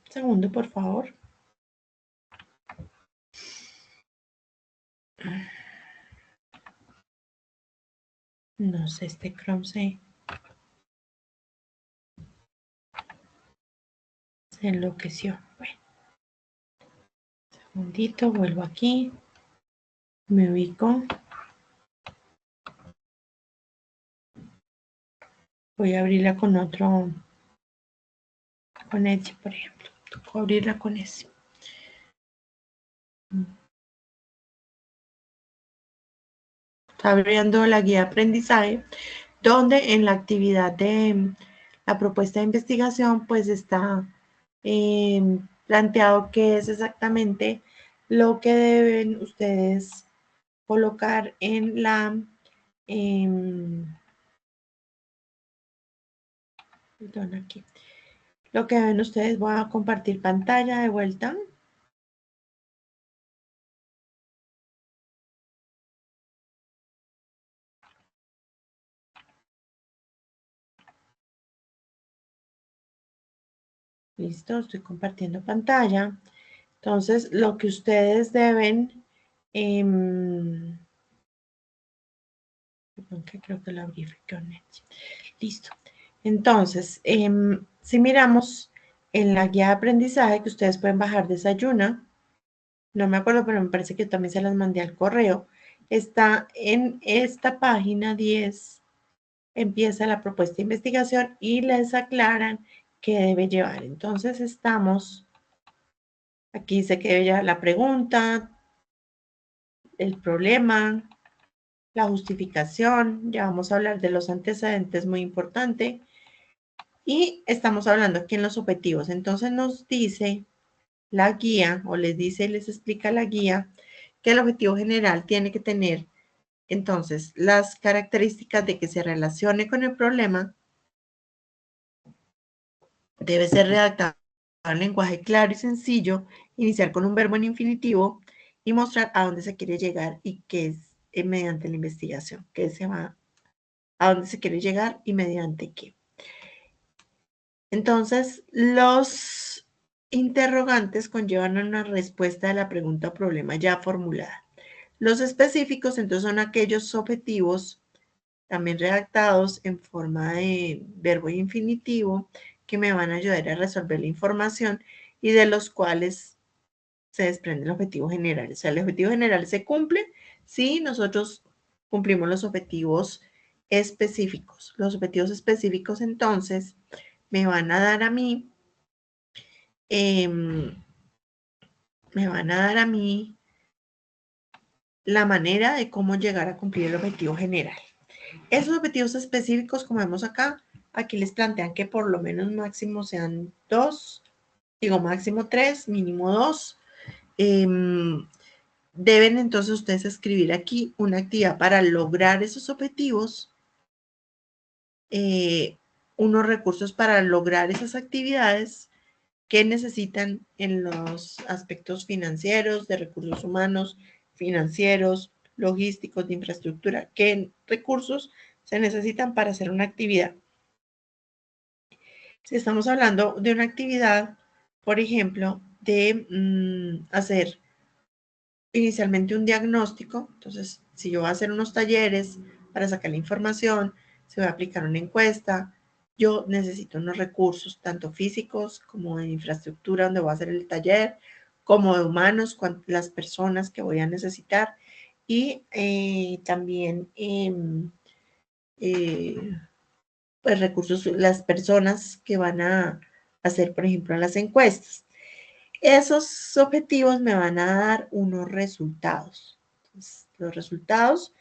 Segundo, por favor. No sé, este Chrome se enloqueció. Bueno, segundito, vuelvo aquí. Me ubico. Voy a abrirla con otro, con Edge, por ejemplo. Tocó abrirla con ese. Está abriendo la guía de aprendizaje, donde en la actividad de la propuesta de investigación, pues está planteado qué es exactamente lo que deben ustedes colocar en la perdón, aquí. Lo que ven ustedes, voy a compartir pantalla de vuelta. Listo, estoy compartiendo pantalla. Entonces, lo que ustedes deben, perdón, que creo que lo abrí con Edge. Listo. Entonces, si miramos en la guía de aprendizaje que ustedes pueden bajar Desayuna, no me acuerdo, pero me parece que también se las mandé al correo, está en esta página 10, empieza la propuesta de investigación y les aclaran qué debe llevar. Entonces, estamos, aquí dice que debe llevar la pregunta, el problema, la justificación, ya vamos a hablar de los antecedentes, muy importante, y estamos hablando aquí en los objetivos. Entonces nos dice la guía, o les dice y les explica la guía, que el objetivo general tiene que tener, entonces, las características de que se relacione con el problema, debe ser redactado en lenguaje claro y sencillo, iniciar con un verbo en infinitivo y mostrar a dónde se quiere llegar y qué es mediante la investigación, qué se va, a dónde se quiere llegar y mediante qué. Entonces, los interrogantes conllevan una respuesta de la pregunta o problema ya formulada. Los específicos, entonces, son aquellos objetivos también redactados en forma de verbo infinitivo que me van a ayudar a resolver la información y de los cuales se desprende el objetivo general. O sea, el objetivo general se cumple si nosotros cumplimos los objetivos específicos. Los objetivos específicos, entonces, me van a dar a mí, la manera de cómo llegar a cumplir el objetivo general. Esos objetivos específicos, como vemos acá, aquí les plantean que por lo menos máximo sean 2, digo máximo 3, mínimo 2. Deben entonces ustedes escribir aquí una actividad para lograr esos objetivos, unos recursos para lograr esas actividades que necesitan en los aspectos financieros, de recursos humanos, financieros, logísticos, de infraestructura, qué recursos se necesitan para hacer una actividad. Si estamos hablando de una actividad, por ejemplo, de hacer inicialmente un diagnóstico, entonces si yo voy a hacer unos talleres para sacar la información, se va a aplicar una encuesta, yo necesito unos recursos, tanto físicos como de infraestructura donde voy a hacer el taller, como de humanos, las personas que voy a necesitar y también pues recursos, las personas que van a hacer, por ejemplo, las encuestas. Esos objetivos me van a dar unos resultados. Entonces, los resultados,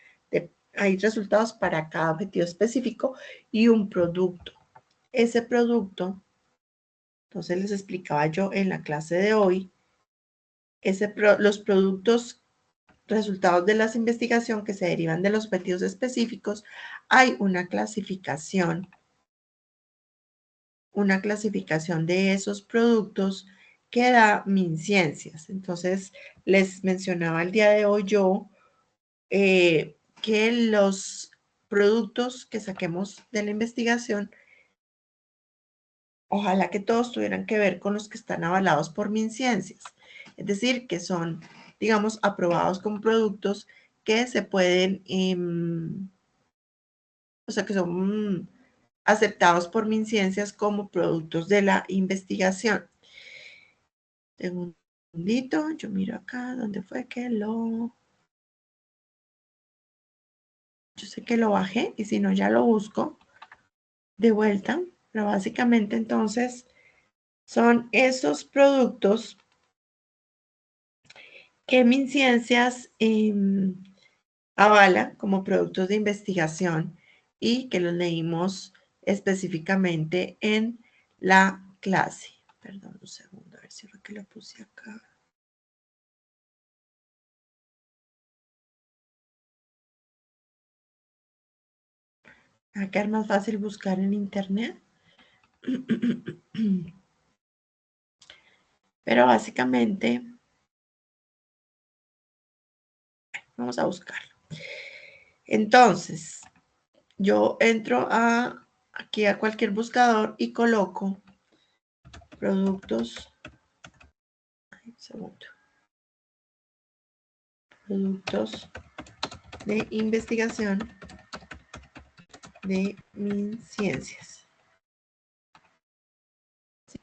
hay resultados para cada objetivo específico y un producto. Ese producto, entonces les explicaba yo en la clase de hoy, los productos resultados de la investigación que se derivan de los objetivos específicos, hay una clasificación de esos productos que da MinCiencias. Entonces, les mencionaba el día de hoy yo que los productos que saquemos de la investigación, ojalá que todos tuvieran que ver con los que están avalados por MinCiencias. Es decir, que son, digamos, aprobados como productos que se pueden, o sea, que son aceptados por MinCiencias como productos de la investigación. Segundito, yo miro acá, ¿dónde fue que yo sé que lo bajé y si no ya lo busco de vuelta, pero básicamente entonces son esos productos que MinCiencias avala como productos de investigación y que los leímos específicamente en la clase. Perdón un segundo, a ver si fue que lo puse acá. Va a quedar más fácil buscar en internet. Pero básicamente, vamos a buscarlo. Entonces, yo entro aquí a cualquier buscador y coloco productos. Un segundo. Productos de investigación de MinCiencias.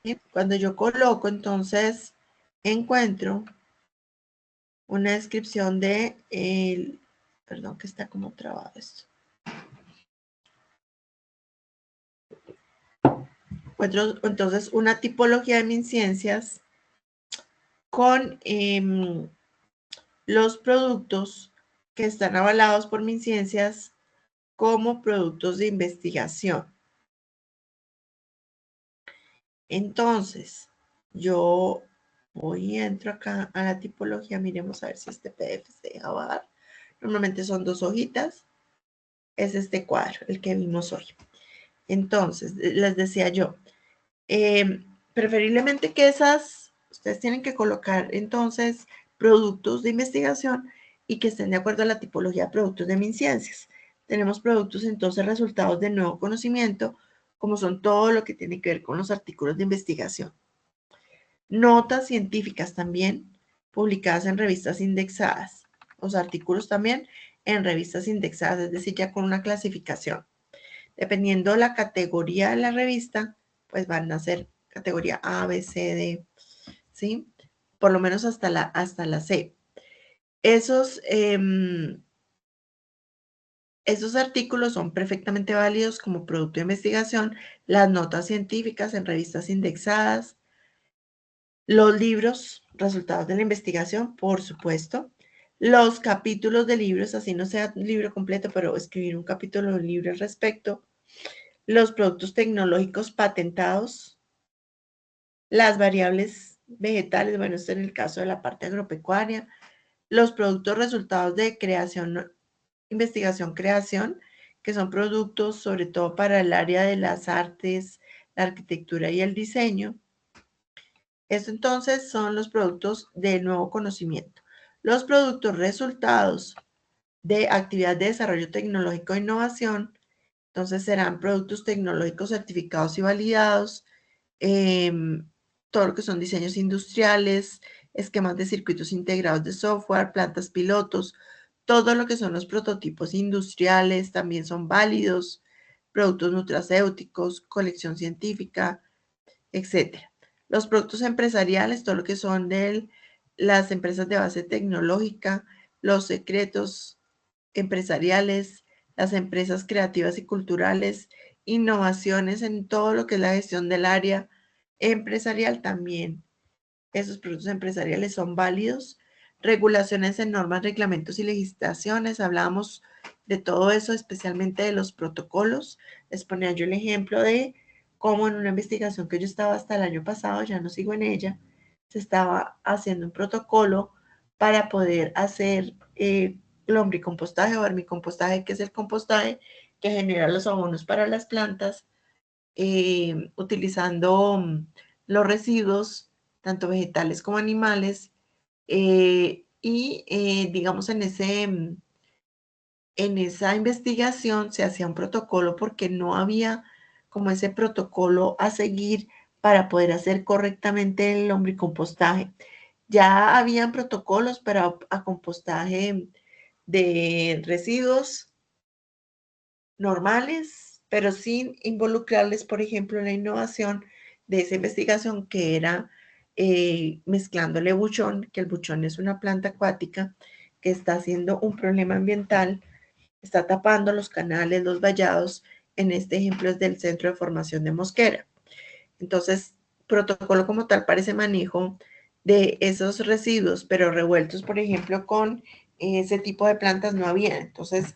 ¿Sí? Cuando yo coloco, entonces encuentro una descripción de el, perdón que está como trabado esto. Encuentro entonces una tipología de MinCiencias con los productos que están avalados por MinCiencias como productos de investigación. Entonces, yo voy y entro acá a la tipología. Miremos a ver si este PDF se deja bajar. Normalmente son 2 hojitas. Es este cuadro, el que vimos hoy. Entonces, les decía yo, preferiblemente que ustedes tienen que colocar entonces productos de investigación y que estén de acuerdo a la tipología de productos de MinCiencias. Tenemos productos entonces resultados de nuevo conocimiento, como son todo lo que tiene que ver con los artículos de investigación. Notas científicas también publicadas en revistas indexadas. Los artículos también en revistas indexadas, es decir, ya con una clasificación. Dependiendo de la categoría de la revista, pues van a ser categoría A, B, C, D, ¿sí? Por lo menos hasta la C. Esos artículos son perfectamente válidos como producto de investigación. Las notas científicas en revistas indexadas, los libros, resultados de la investigación, por supuesto. Los capítulos de libros, así no sea un libro completo, pero escribir un capítulo de un libro al respecto. Los productos tecnológicos patentados. Las variables vegetales, bueno, esto en el caso de la parte agropecuaria. Los productos resultados de creación, investigación, creación, que son productos sobre todo para el área de las artes, la arquitectura y el diseño. Esto entonces son los productos de nuevo conocimiento. Los productos resultados de actividad de desarrollo tecnológico e innovación, entonces serán productos tecnológicos certificados y validados, todo lo que son diseños industriales, esquemas de circuitos integrados de software, plantas pilotos, todo lo que son los prototipos industriales también son válidos, productos nutracéuticos, colección científica, etcétera. Los productos empresariales, todo lo que son de las empresas de base tecnológica, los secretos empresariales, las empresas creativas y culturales, innovaciones en todo lo que es la gestión del área empresarial también. Esos productos empresariales son válidos. Regulaciones en normas, reglamentos y legislaciones. Hablábamos de todo eso, especialmente de los protocolos. Les ponía yo el ejemplo de cómo en una investigación que yo estaba hasta el año pasado, ya no sigo en ella, se estaba haciendo un protocolo para poder hacer lombricompostaje o vermicompostaje, que es el compostaje que genera los abonos para las plantas, utilizando los residuos, tanto vegetales como animales, digamos en esa investigación se hacía un protocolo porque no había como ese protocolo a seguir para poder hacer correctamente el lombricompostaje. Ya habían protocolos para a compostaje de residuos normales, pero sin involucrarles, por ejemplo, en la innovación de esa investigación que era mezclándole buchón, que el buchón es una planta acuática que está haciendo un problema ambiental, está tapando los canales, los vallados, en este ejemplo es del Centro de Formación de Mosquera. Entonces, protocolo como tal para ese manejo de esos residuos, pero revueltos, por ejemplo, con ese tipo de plantas no había. Entonces,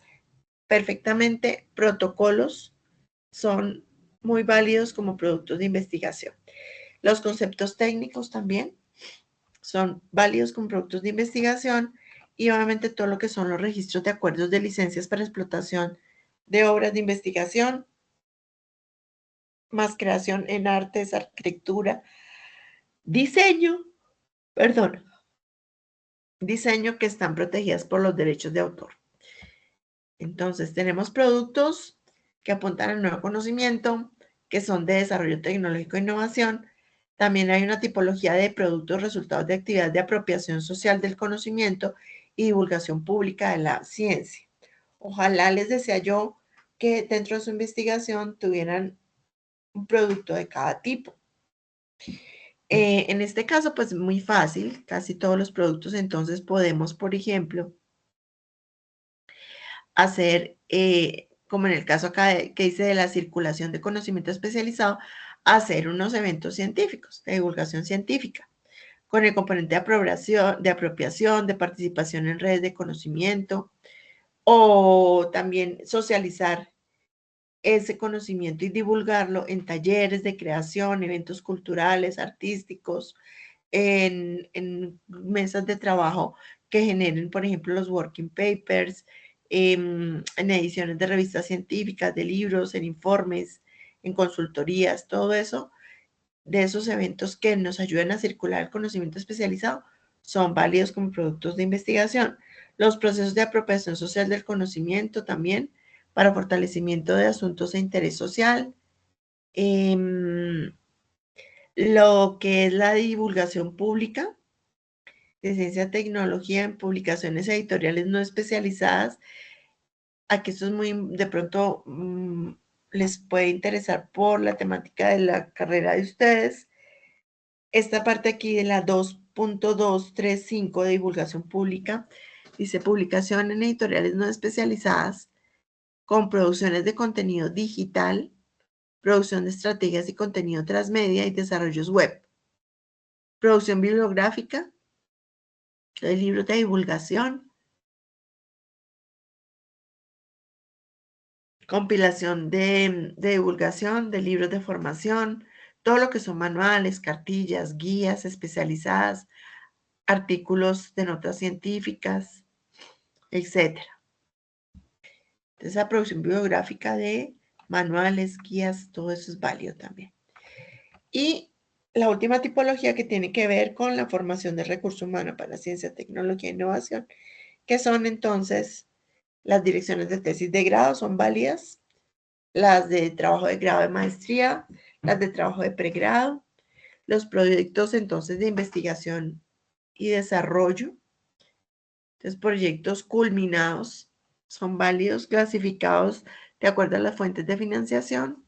perfectamente, protocolos son muy válidos como productos de investigación. Los conceptos técnicos también son válidos como productos de investigación y obviamente todo lo que son los registros de acuerdos de licencias para explotación de obras de investigación, más creación en artes, arquitectura, diseño, perdón, diseño que están protegidas por los derechos de autor. Entonces, tenemos productos que apuntan al nuevo conocimiento, que son de desarrollo tecnológico e innovación. También hay una tipología de productos resultados de actividad de apropiación social del conocimiento y divulgación pública de la ciencia. Ojalá les desea yo que dentro de su investigación tuvieran un producto de cada tipo. En este caso, pues muy fácil, casi todos los productos, entonces podemos, por ejemplo, hacer, como en el caso acá que hice de la circulación de conocimiento especializado, hacer unos eventos científicos, de divulgación científica, con el componente de apropiación, de participación en redes de conocimiento, o también socializar ese conocimiento y divulgarlo en talleres de creación, eventos culturales, artísticos, en mesas de trabajo que generen, por ejemplo, los working papers, en ediciones de revistas científicas, de libros, en informes, en consultorías, todo eso, de esos eventos que nos ayuden a circular el conocimiento especializado, son válidos como productos de investigación. Los procesos de apropiación social del conocimiento también para fortalecimiento de asuntos de interés social. Lo que es la divulgación pública de ciencia y tecnología en publicaciones editoriales no especializadas. Aquí esto es muy, de pronto, les puede interesar por la temática de la carrera de ustedes. Esta parte aquí de la 2.235 de divulgación pública dice publicación en editoriales no especializadas con producciones de contenido digital, producción de estrategias y contenido transmedia y desarrollos web, producción bibliográfica, de libros de divulgación, compilación de divulgación, de libros de formación, todo lo que son manuales, cartillas, guías especializadas, artículos de notas científicas, etcétera. Entonces, la producción bibliográfica de manuales, guías, todo eso es válido también. Y la última tipología que tiene que ver con la formación de recurso humano para ciencia, tecnología e innovación, que son entonces las direcciones de tesis de grado, son válidas, las de trabajo de grado de maestría, las de trabajo de pregrado, los proyectos entonces de investigación y desarrollo. Entonces, proyectos culminados son válidos, clasificados de acuerdo a las fuentes de financiación.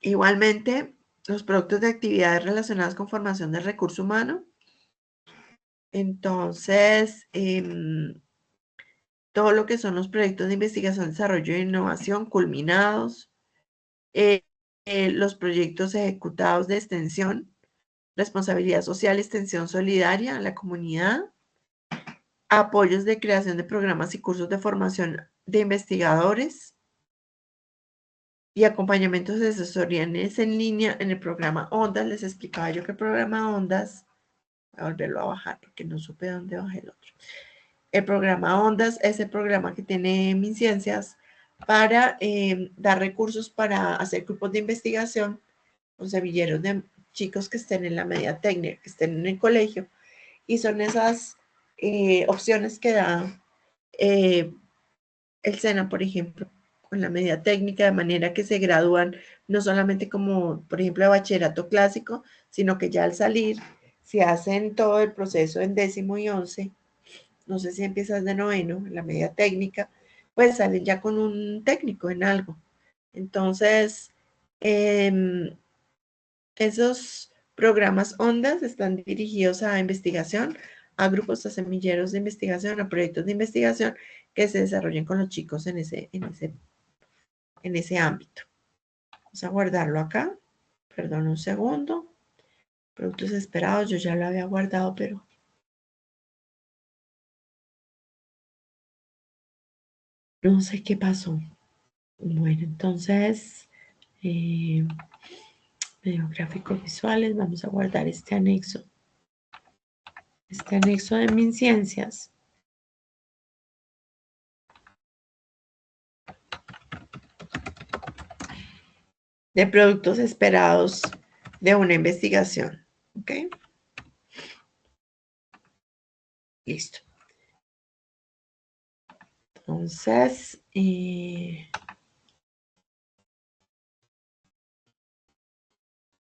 Igualmente, los productos de actividades relacionadas con formación del recurso humano. Entonces, todo lo que son los proyectos de investigación, desarrollo e innovación culminados, eh, los proyectos ejecutados de extensión, responsabilidad social, extensión solidaria a la comunidad, apoyos de creación de programas y cursos de formación de investigadores y acompañamientos de asesorías en línea en el programa Ondas. Les explicaba yo que el programa Ondas, voy a volverlo a bajar porque no supe dónde bajé el otro. El programa Ondas es el programa que tiene MinCiencias para dar recursos para hacer grupos de investigación con semilleros de chicos que estén en la media técnica, que estén en el colegio, y son esas opciones que da el SENA, por ejemplo, con la media técnica, de manera que se gradúan no solamente como, por ejemplo, de bachillerato clásico, sino que ya al salir, si hacen todo el proceso en 10º y 11, no sé si empiezas de noveno, en la media técnica, pues salen ya con un técnico en algo. Entonces, esos programas ONDAS están dirigidos a investigación a grupos, a semilleros de investigación, a proyectos de investigación que se desarrollen con los chicos en ese ámbito. Vamos a guardarlo acá. Perdón un segundo. Productos esperados, yo ya lo había guardado, pero no sé qué pasó. Bueno, entonces, medio gráficos visuales, vamos a guardar este anexo de MinCiencias. De productos esperados de una investigación. ¿Ok? Listo. Entonces,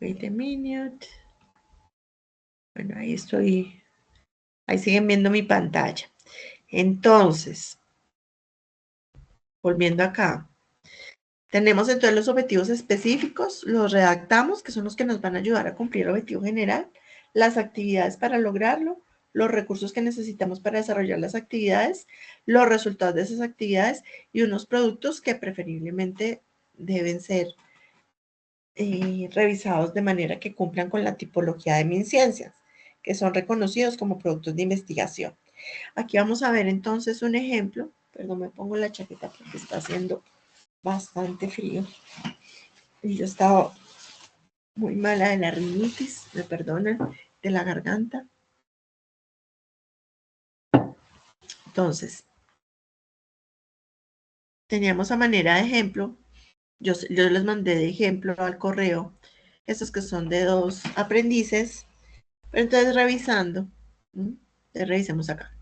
wait a minute. Bueno, ahí estoy. Ahí siguen viendo mi pantalla. Entonces, volviendo acá. Tenemos entonces los objetivos específicos, los redactamos, que son los que nos van a ayudar a cumplir el objetivo general, las actividades para lograrlo, los recursos que necesitamos para desarrollar las actividades, los resultados de esas actividades y unos productos que preferiblemente deben ser revisados de manera que cumplan con la tipología de MinCiencias, que son reconocidos como productos de investigación. Aquí vamos a ver entonces un ejemplo. Perdón, me pongo la chaqueta porque está haciendo bastante frío. Y yo estaba muy mala de la rinitis, me perdonan, de la garganta. Entonces, teníamos a manera de ejemplo, yo les mandé de ejemplo al correo, estos que son de 2 aprendices, pero entonces revisando, entonces revisemos acá.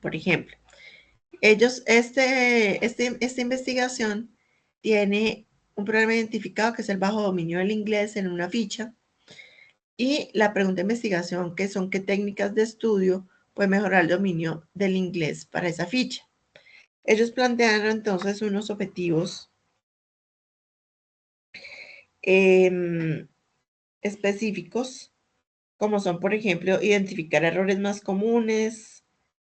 Por ejemplo, ellos, esta investigación tiene un problema identificado que es el bajo dominio del inglés en una ficha. Y la pregunta de investigación, que son qué técnicas de estudio pueden mejorar el dominio del inglés para esa ficha. Ellos plantearon entonces unos objetivos específicos, como son, por ejemplo, identificar errores más comunes,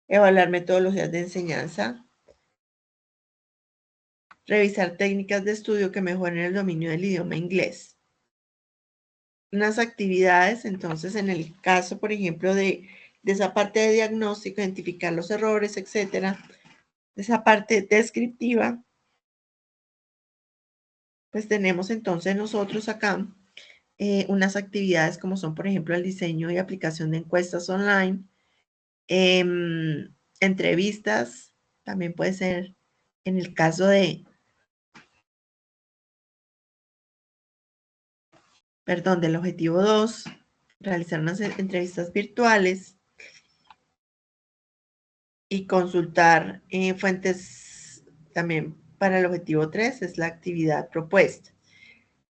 evaluar metodologías de enseñanza, revisar técnicas de estudio que mejoren el dominio del idioma inglés. Unas actividades, entonces, en el caso, por ejemplo, de esa parte de diagnóstico, identificar los errores, etcétera, esa parte descriptiva, pues tenemos entonces nosotros acá unas actividades como son, por ejemplo, el diseño y aplicación de encuestas online, entrevistas, también puede ser en el caso de, perdón, del objetivo 2, realizar unas entrevistas virtuales y consultar fuentes también para el objetivo 3, es la actividad propuesta.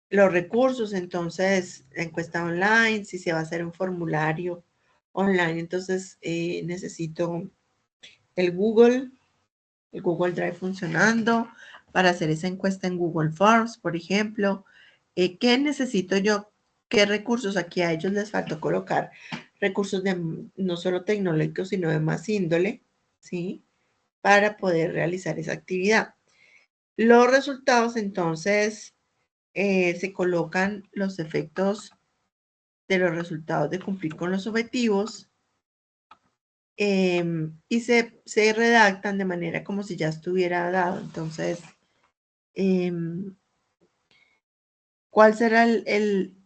Los recursos, entonces, la encuesta online, si se va a hacer un formulario online, entonces necesito el Google Drive funcionando para hacer esa encuesta en Google Forms, por ejemplo. ¿Qué necesito yo? ¿Qué recursos? Aquí a ellos les faltó colocar recursos de no solo tecnológicos, sino de más índole, ¿sí? Para poder realizar esa actividad. Los resultados, entonces, se colocan los efectos de los resultados de cumplir con los objetivos y se redactan de manera como si ya estuviera dado. Entonces, ¿cuál será el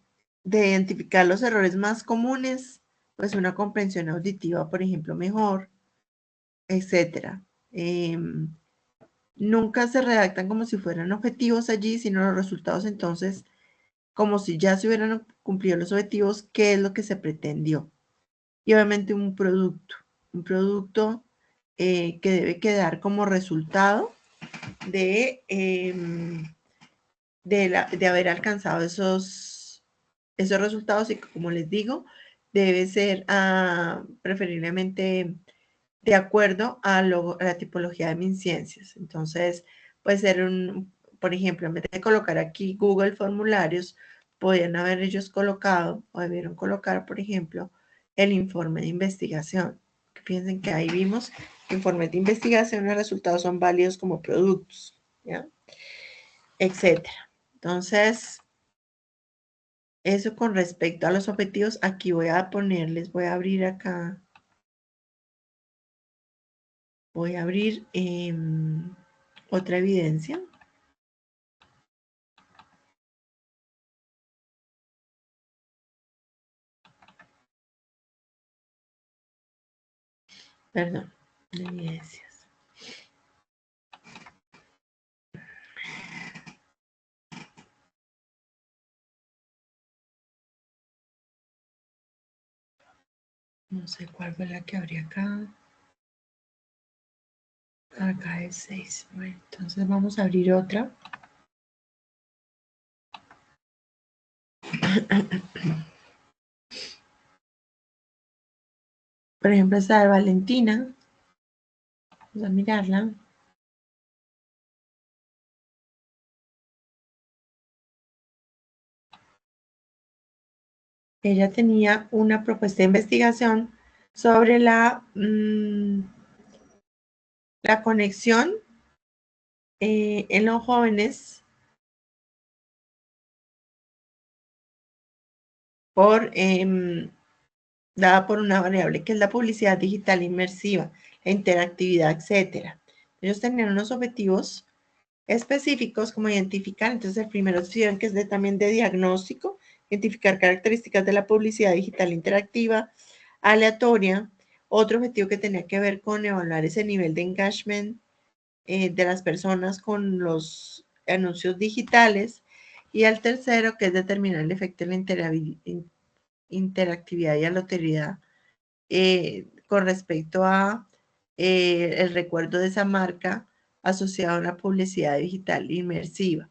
de identificar los errores más comunes? Pues una comprensión auditiva, por ejemplo, mejor, etcétera. Nunca se redactan como si fueran objetivos allí, sino los resultados entonces como si ya se hubieran cumplido los objetivos, qué es lo que se pretendió. Y obviamente un producto que debe quedar como resultado de, de haber alcanzado esos resultados y como les digo, debe ser preferiblemente de acuerdo a la tipología de MinCiencias. Entonces, puede ser por ejemplo, en vez de colocar aquí Google formularios, podrían haber ellos colocado o debieron colocar, por ejemplo, el informe de investigación. Fíjense que ahí vimos que informes de investigación, los resultados son válidos como productos, ¿ya? Etcétera. Entonces, eso con respecto a los objetivos, aquí voy a ponerles, voy a abrir acá, voy a abrir otra evidencia. Perdón, de evidencias. No sé cuál fue la que abrí acá. Acá es 6. Bueno, entonces vamos a abrir otra. Por ejemplo, esta de Valentina. Vamos a mirarla. Ella tenía una propuesta de investigación sobre la conexión en los jóvenes dada por una variable que es la publicidad digital inmersiva, la interactividad, etcétera. Ellos tenían unos objetivos específicos como identificar, entonces el primero que es también de diagnóstico, identificar características de la publicidad digital interactiva, aleatoria. Otro objetivo que tenía que ver con evaluar ese nivel de engagement de las personas con los anuncios digitales. Y el tercero, que es determinar el efecto de la interactividad y aleatoriedad con respecto a el recuerdo de esa marca asociado a una publicidad digital inmersiva.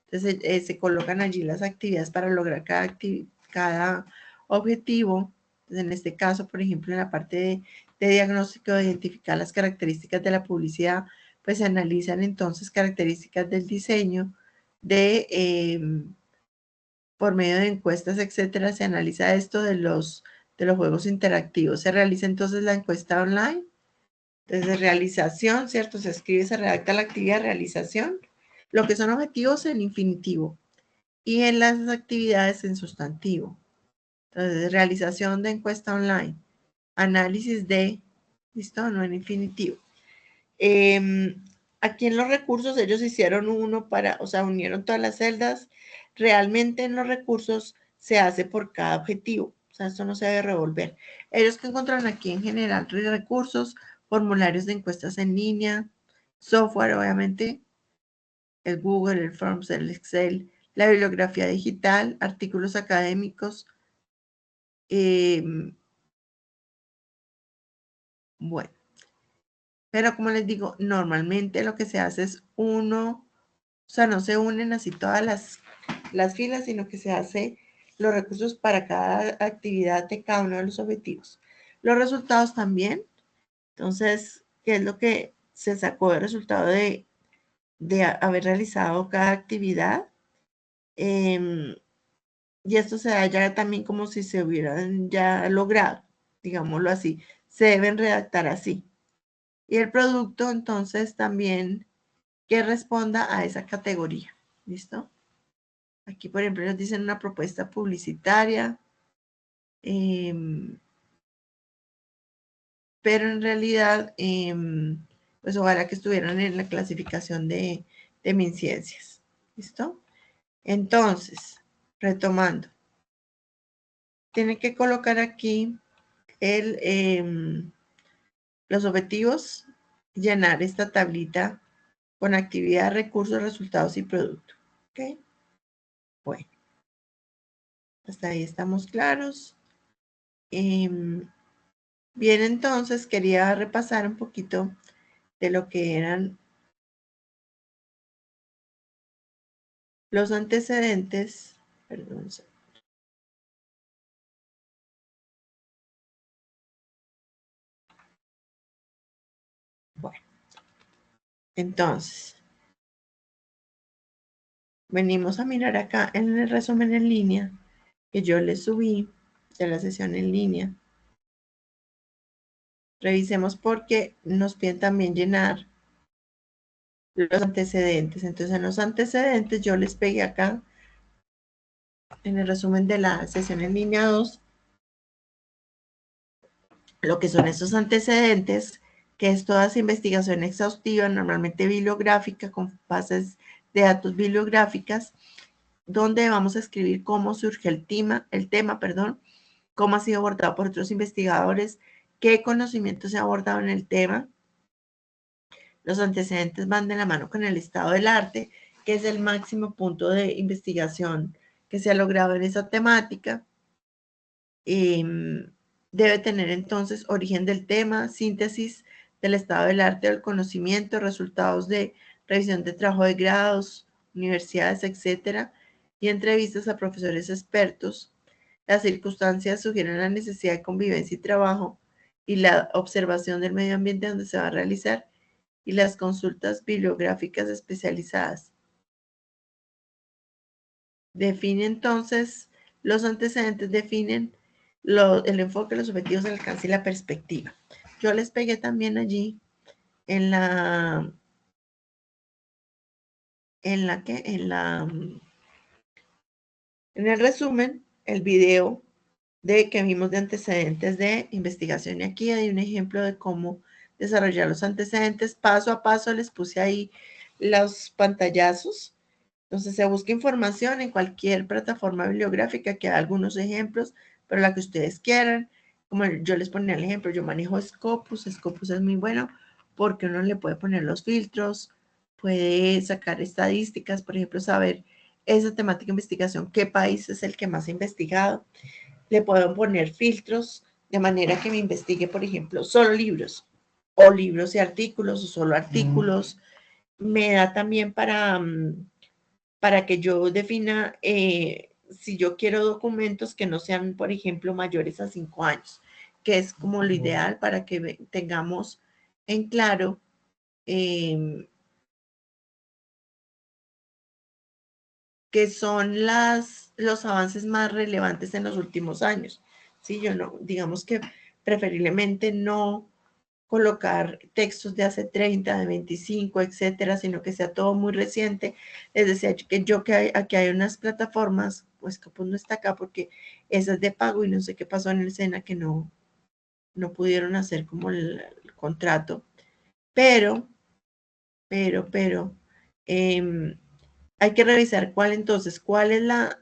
Entonces, se colocan allí las actividades para lograr cada objetivo. Entonces, en este caso, por ejemplo, en la parte de diagnóstico, de identificar las características de la publicidad, pues se analizan entonces características del diseño, por medio de encuestas, etcétera, se analiza esto de los juegos interactivos. Se realiza entonces la encuesta online. Desde realización, ¿cierto? Se escribe, se redacta la actividad de realización, lo que son objetivos en infinitivo y en las actividades en sustantivo. Entonces, realización de encuesta online, análisis de, ¿listo? No en infinitivo. Aquí en los recursos ellos hicieron uno o sea, unieron todas las celdas. Realmente en los recursos se hace por cada objetivo. O sea, esto no se debe revolver. Ellos que encontraron aquí en general, recursos, formularios de encuestas en línea, software, obviamente, el Google, el Forms, el Excel, la bibliografía digital, artículos académicos. Bueno, pero como les digo, normalmente lo que se hace es o sea, no se unen así todas las filas, sino que se hace los recursos para cada actividad de cada uno de los objetivos. Los resultados también. Entonces, ¿qué es lo que se sacó de resultado de haber realizado cada actividad? Y esto se da ya también como si se hubieran ya logrado, digámoslo así. Se deben redactar así. Y el producto, entonces, también que responda a esa categoría. ¿Listo? Aquí, por ejemplo, nos dicen una propuesta publicitaria, pero en realidad, pues ojalá que estuvieran en la clasificación de MinCiencias. ¿Listo? Entonces, retomando, tienen que colocar aquí los objetivos, llenar esta tablita con actividad, recursos, resultados y producto. ¿Ok? Bueno, hasta ahí estamos claros. Bien, entonces quería repasar un poquito de lo que eran los antecedentes. Perdón. Bueno, entonces, venimos a mirar acá en el resumen en línea que yo les subí de la sesión en línea. Revisemos porque nos piden también llenar los antecedentes. Entonces, en los antecedentes yo les pegué acá, en el resumen de la sesión en línea 2, lo que son esos antecedentes, que es toda esa investigación exhaustiva, normalmente bibliográfica, con bases de datos bibliográficas, donde vamos a escribir cómo surge el tema, cómo ha sido abordado por otros investigadores, qué conocimiento se ha abordado en el tema. Los antecedentes van de la mano con el estado del arte, que es el máximo punto de investigación que se ha logrado en esa temática. Debe tener entonces origen del tema, síntesis del estado del arte o del conocimiento, resultados de revisión de trabajo de grados, universidades, etcétera, y entrevistas a profesores expertos. Las circunstancias sugieren la necesidad de convivencia y trabajo y la observación del medio ambiente donde se va a realizar y las consultas bibliográficas especializadas. Define entonces, los antecedentes definen el enfoque, los objetivos, el alcance y la perspectiva. Yo les pegué también allí en la, en el resumen, el video de que vimos de antecedentes de investigación. Y aquí hay un ejemplo de cómo desarrollar los antecedentes. Paso a paso les puse ahí los pantallazos. Entonces se busca información en cualquier plataforma bibliográfica que hay algunos ejemplos, pero la que ustedes quieran. Como yo les ponía el ejemplo, yo manejo Scopus. Scopus es muy bueno porque uno le puede poner los filtros, puede sacar estadísticas, por ejemplo, saber esa temática de investigación, qué país es el que más ha investigado. Le puedo poner filtros de manera que me investigue, por ejemplo, solo libros o libros y artículos o solo artículos. Me da también para que yo defina si yo quiero documentos que no sean, por ejemplo, mayores a 5 años, que es como lo ideal para que tengamos en claro eh, que son los avances más relevantes en los últimos años. Sí, yo no, digamos que preferiblemente no colocar textos de hace 30, de 25, etcétera, sino que sea todo muy reciente. Les decía que aquí hay unas plataformas, pues que pues no está acá porque esa es de pago y no sé qué pasó en el SENA que no pudieron hacer como el contrato, pero, pero, eh, hay que revisar cuál es la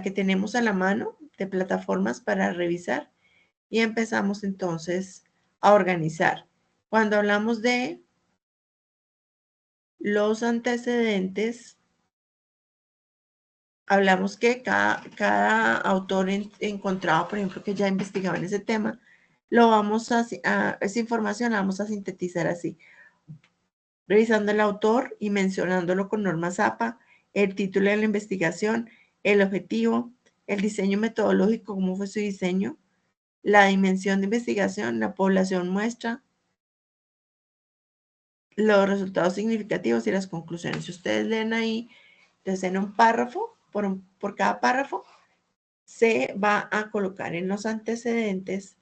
que tenemos a la mano de plataformas para revisar y empezamos entonces a organizar. Cuando hablamos de los antecedentes, hablamos que cada autor encontrado, por ejemplo, que ya investigaba en ese tema, esa información la vamos a sintetizar así, revisando el autor y mencionándolo con normas APA, el título de la investigación, el objetivo, el diseño metodológico, cómo fue su diseño, la dimensión de investigación, la población muestra, los resultados significativos y las conclusiones. Si ustedes leen ahí, entonces en un párrafo, por cada párrafo, se va a colocar en los antecedentes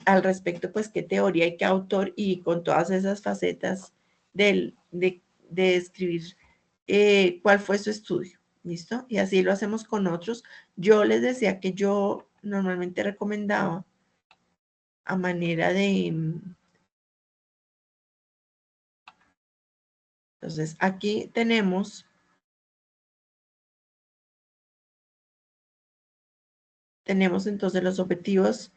al respecto, pues qué teoría y qué autor y con todas esas facetas de escribir cuál fue su estudio. ¿Listo? Y así lo hacemos con otros. Yo les decía que yo normalmente recomendaba a manera de, entonces aquí tenemos entonces los objetivos,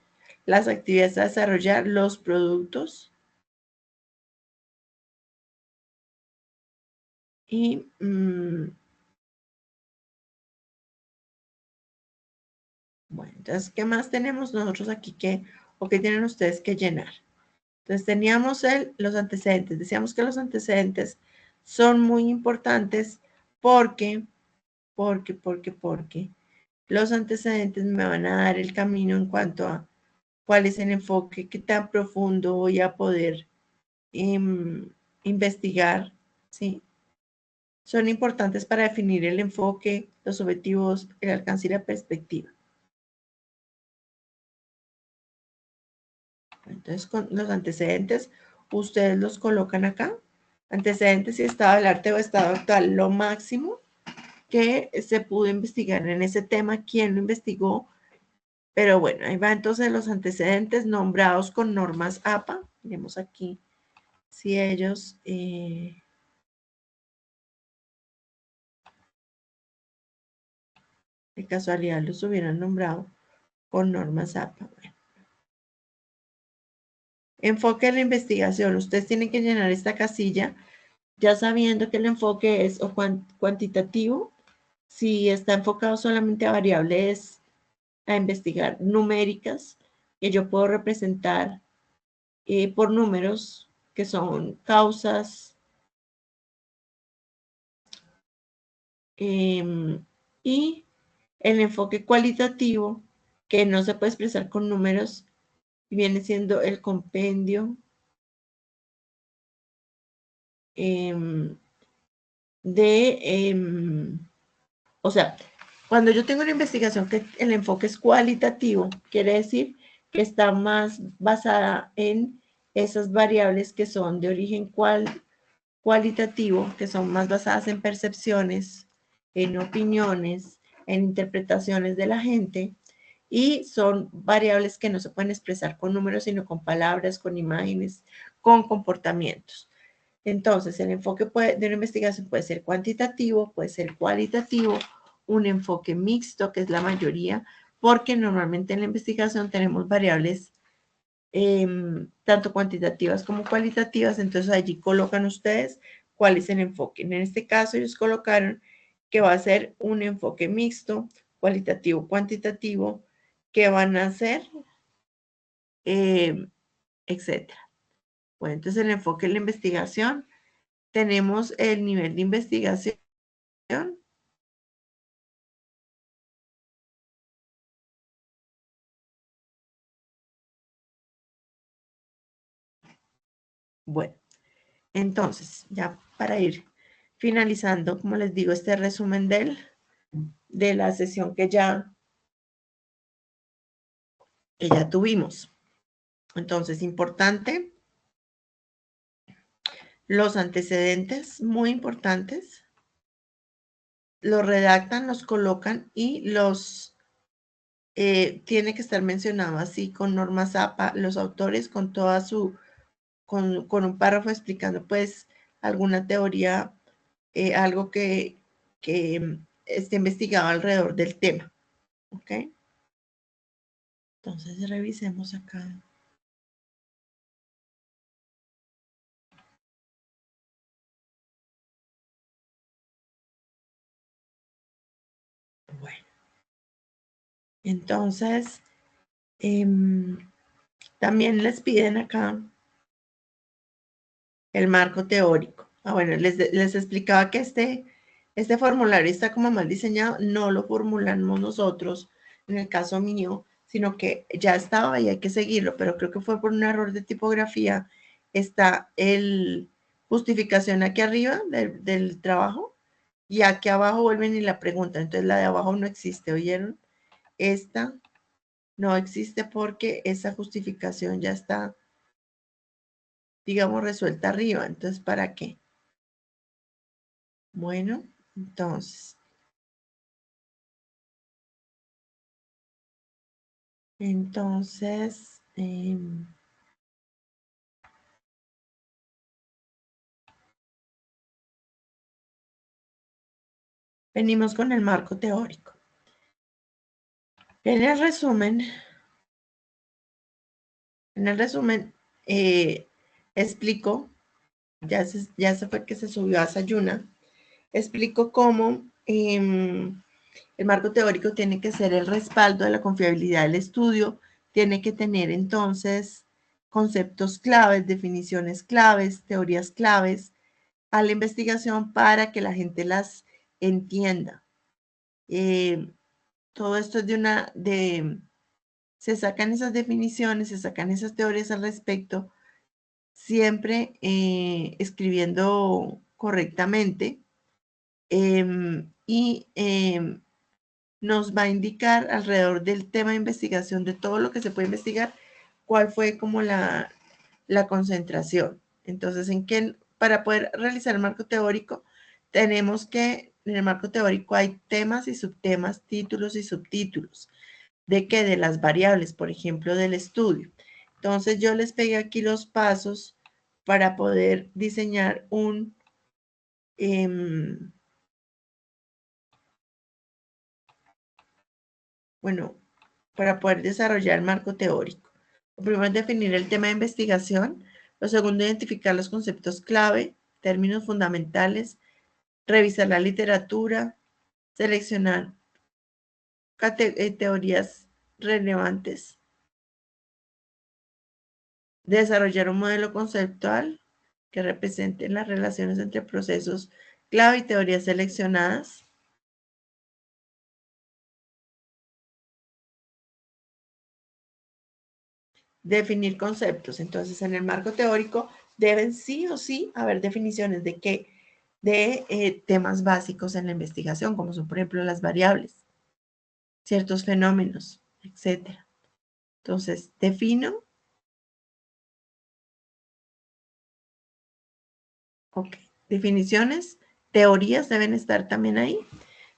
las actividades a desarrollar, los productos y bueno, entonces, ¿qué más tenemos nosotros aquí o qué tienen ustedes que llenar? Entonces, teníamos los antecedentes. Decíamos que los antecedentes son muy importantes porque, porque los antecedentes me van a dar el camino en cuanto a cuál es el enfoque, qué tan profundo voy a poder investigar, ¿sí? Son importantes para definir el enfoque, los objetivos, el alcance y la perspectiva. Entonces, con los antecedentes, ustedes los colocan acá. Antecedentes y estado del arte o estado actual, lo máximo que se pudo investigar en ese tema, quién lo investigó. Pero bueno, ahí va entonces los antecedentes nombrados con normas APA. Miremos aquí si ellos de casualidad los hubieran nombrado con normas APA. Bueno. Enfoque de la investigación. Ustedes tienen que llenar esta casilla ya sabiendo que el enfoque es o cuantitativo. Si está enfocado solamente a variables a investigar numéricas, que yo puedo representar por números que son causas y el enfoque cualitativo, que no se puede expresar con números, viene siendo el compendio o sea, cuando yo tengo una investigación que el enfoque es cualitativo, quiere decir que está más basada en esas variables que son de origen cualitativo, que son más basadas en percepciones, en opiniones, en interpretaciones de la gente, y son variables que no se pueden expresar con números, sino con palabras, con imágenes, con comportamientos. Entonces, el enfoque de una investigación puede ser cuantitativo, puede ser cualitativo, un enfoque mixto, que es la mayoría, porque normalmente en la investigación tenemos variables tanto cuantitativas como cualitativas, entonces allí colocan ustedes cuál es el enfoque. En este caso ellos colocaron que va a ser un enfoque mixto, cualitativo, cuantitativo, que van a hacer, etcétera. Bueno, entonces el enfoque de la investigación, tenemos el nivel de investigación. Bueno, entonces, ya para ir finalizando, como les digo, este resumen de la sesión que ya tuvimos. Entonces, importante, los antecedentes, muy importantes, los redactan, los colocan y los tiene que estar mencionado así con normas APA, los autores con toda su, con un párrafo explicando pues alguna teoría, algo que esté investigado alrededor del tema. ¿Ok? Entonces revisemos acá. Bueno, entonces también les piden acá el marco teórico. Bueno, les explicaba que este formulario está como mal diseñado, no lo formulamos nosotros, en el caso mío, sino que ya estaba y hay que seguirlo, pero creo que fue por un error de tipografía. Está el justificación aquí arriba del trabajo y aquí abajo vuelven y la preguntan. Entonces la de abajo no existe, ¿oyeron? Esta no existe porque esa justificación ya está, digamos, resuelta arriba. Entonces, ¿para qué? Bueno, entonces, venimos con el marco teórico. En el resumen, explico, ya se fue que se subió a Sayuna, explico cómo el marco teórico tiene que ser el respaldo de la confiabilidad del estudio, tiene que tener entonces conceptos claves, definiciones claves, teorías claves a la investigación para que la gente las entienda. Todo esto es se sacan esas definiciones, se sacan esas teorías al respecto, siempre escribiendo correctamente y nos va a indicar alrededor del tema de investigación, de todo lo que se puede investigar, cuál fue como la concentración. Entonces, para poder realizar el marco teórico, tenemos que, en el marco teórico hay temas y subtemas, títulos y subtítulos. ¿De qué? De las variables, por ejemplo, del estudio. Entonces, yo les pegué aquí los pasos para poder diseñar bueno, para poder desarrollar el marco teórico. Lo primero es definir el tema de investigación. Lo segundo, identificar los conceptos clave, términos fundamentales, revisar la literatura, seleccionar teorías relevantes, desarrollar un modelo conceptual que represente las relaciones entre procesos clave y teorías seleccionadas, definir conceptos. Entonces, en el marco teórico deben sí o sí haber definiciones de qué, de temas básicos en la investigación, como son, por ejemplo, las variables, ciertos fenómenos, etc. Entonces, defino, ok, definiciones, teorías deben estar también ahí.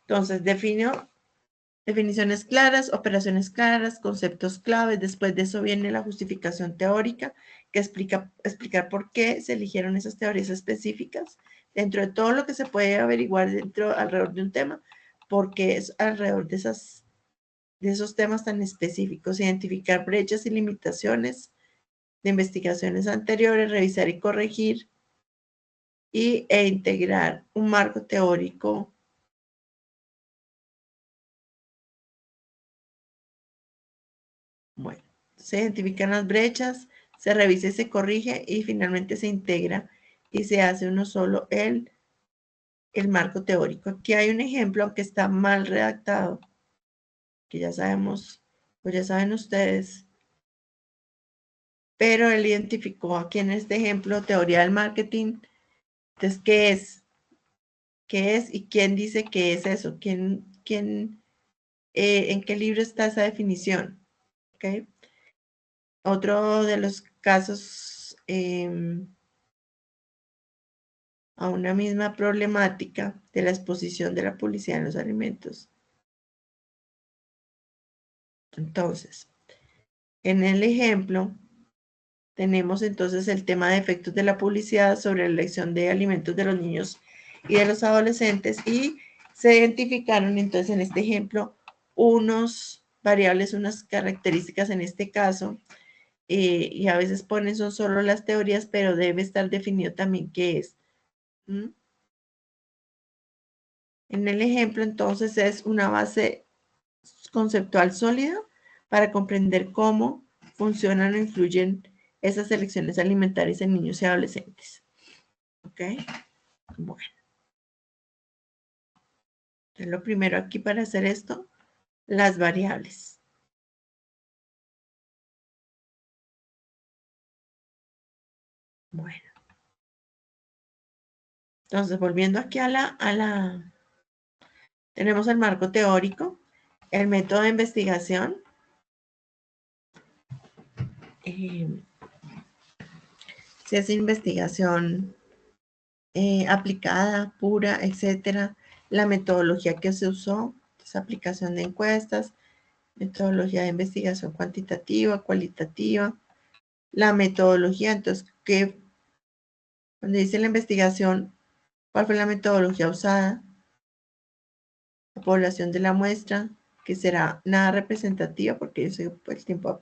Entonces, defino definiciones claras, operaciones claras, conceptos claves. Después de eso viene la justificación teórica, que explicar por qué se eligieron esas teorías específicas. Dentro de todo lo que se puede averiguar alrededor de un tema, porque es alrededor de esos temas tan específicos. Identificar brechas y limitaciones de investigaciones anteriores, revisar y corregir, e integrar un marco teórico. Bueno, se identifican las brechas, se revisa y se corrige y finalmente se integra y se hace uno solo el marco teórico. Aquí hay un ejemplo que está mal redactado, que ya sabemos, pues ya saben ustedes, pero él identificó aquí en este ejemplo teoría del marketing. Entonces, ¿qué es? ¿Qué es y quién dice que es eso? ¿En qué libro está esa definición? ¿Okay? Otro de los casos a una misma problemática de la exposición de la publicidad en los alimentos. Entonces, en el ejemplo, tenemos entonces el tema de efectos de la publicidad sobre la elección de alimentos de los niños y de los adolescentes, y se identificaron entonces en este ejemplo unos variables, unas características en este caso, y a veces ponen son solo las teorías, pero debe estar definido también qué es. ¿Mm? En el ejemplo, entonces, es una base conceptual sólida para comprender cómo funcionan o influyen esas elecciones alimentarias en niños y adolescentes. ¿Ok? Bueno, entonces lo primero aquí para hacer esto, las variables. Bueno, entonces volviendo aquí tenemos el marco teórico, el método de investigación, si es investigación aplicada, pura, etcétera, la metodología que se usó, es aplicación de encuestas, metodología de investigación cuantitativa, cualitativa, la metodología, entonces, cuando dice la investigación, ¿cuál fue la metodología usada? La población de la muestra, que será nada representativa porque el tiempo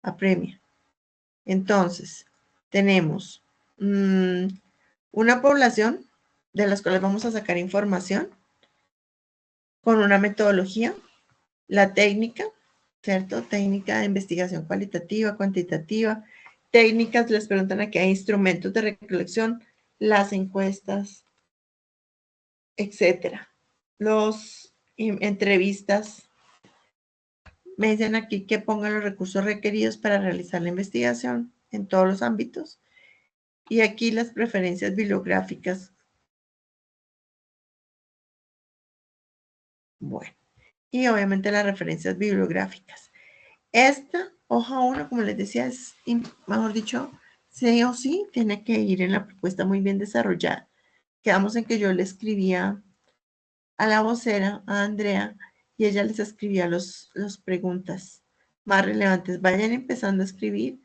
apremia. Entonces, tenemos una población de las cuales vamos a sacar información con una metodología, la técnica, ¿cierto? Técnica de investigación cualitativa, cuantitativa, técnicas, les preguntan aquí, hay instrumentos de recolección, las encuestas, etcétera. Los entrevistas, me dicen aquí que pongan los recursos requeridos para realizar la investigación en todos los ámbitos. Y aquí las preferencias bibliográficas. Bueno, y obviamente las referencias bibliográficas. Esta hoja 1, como les decía, es, mejor dicho, sí o sí, tiene que ir en la propuesta muy bien desarrollada. Quedamos en que yo le escribía a la vocera, a Andrea, y ella les escribía las preguntas más relevantes. Vayan empezando a escribir,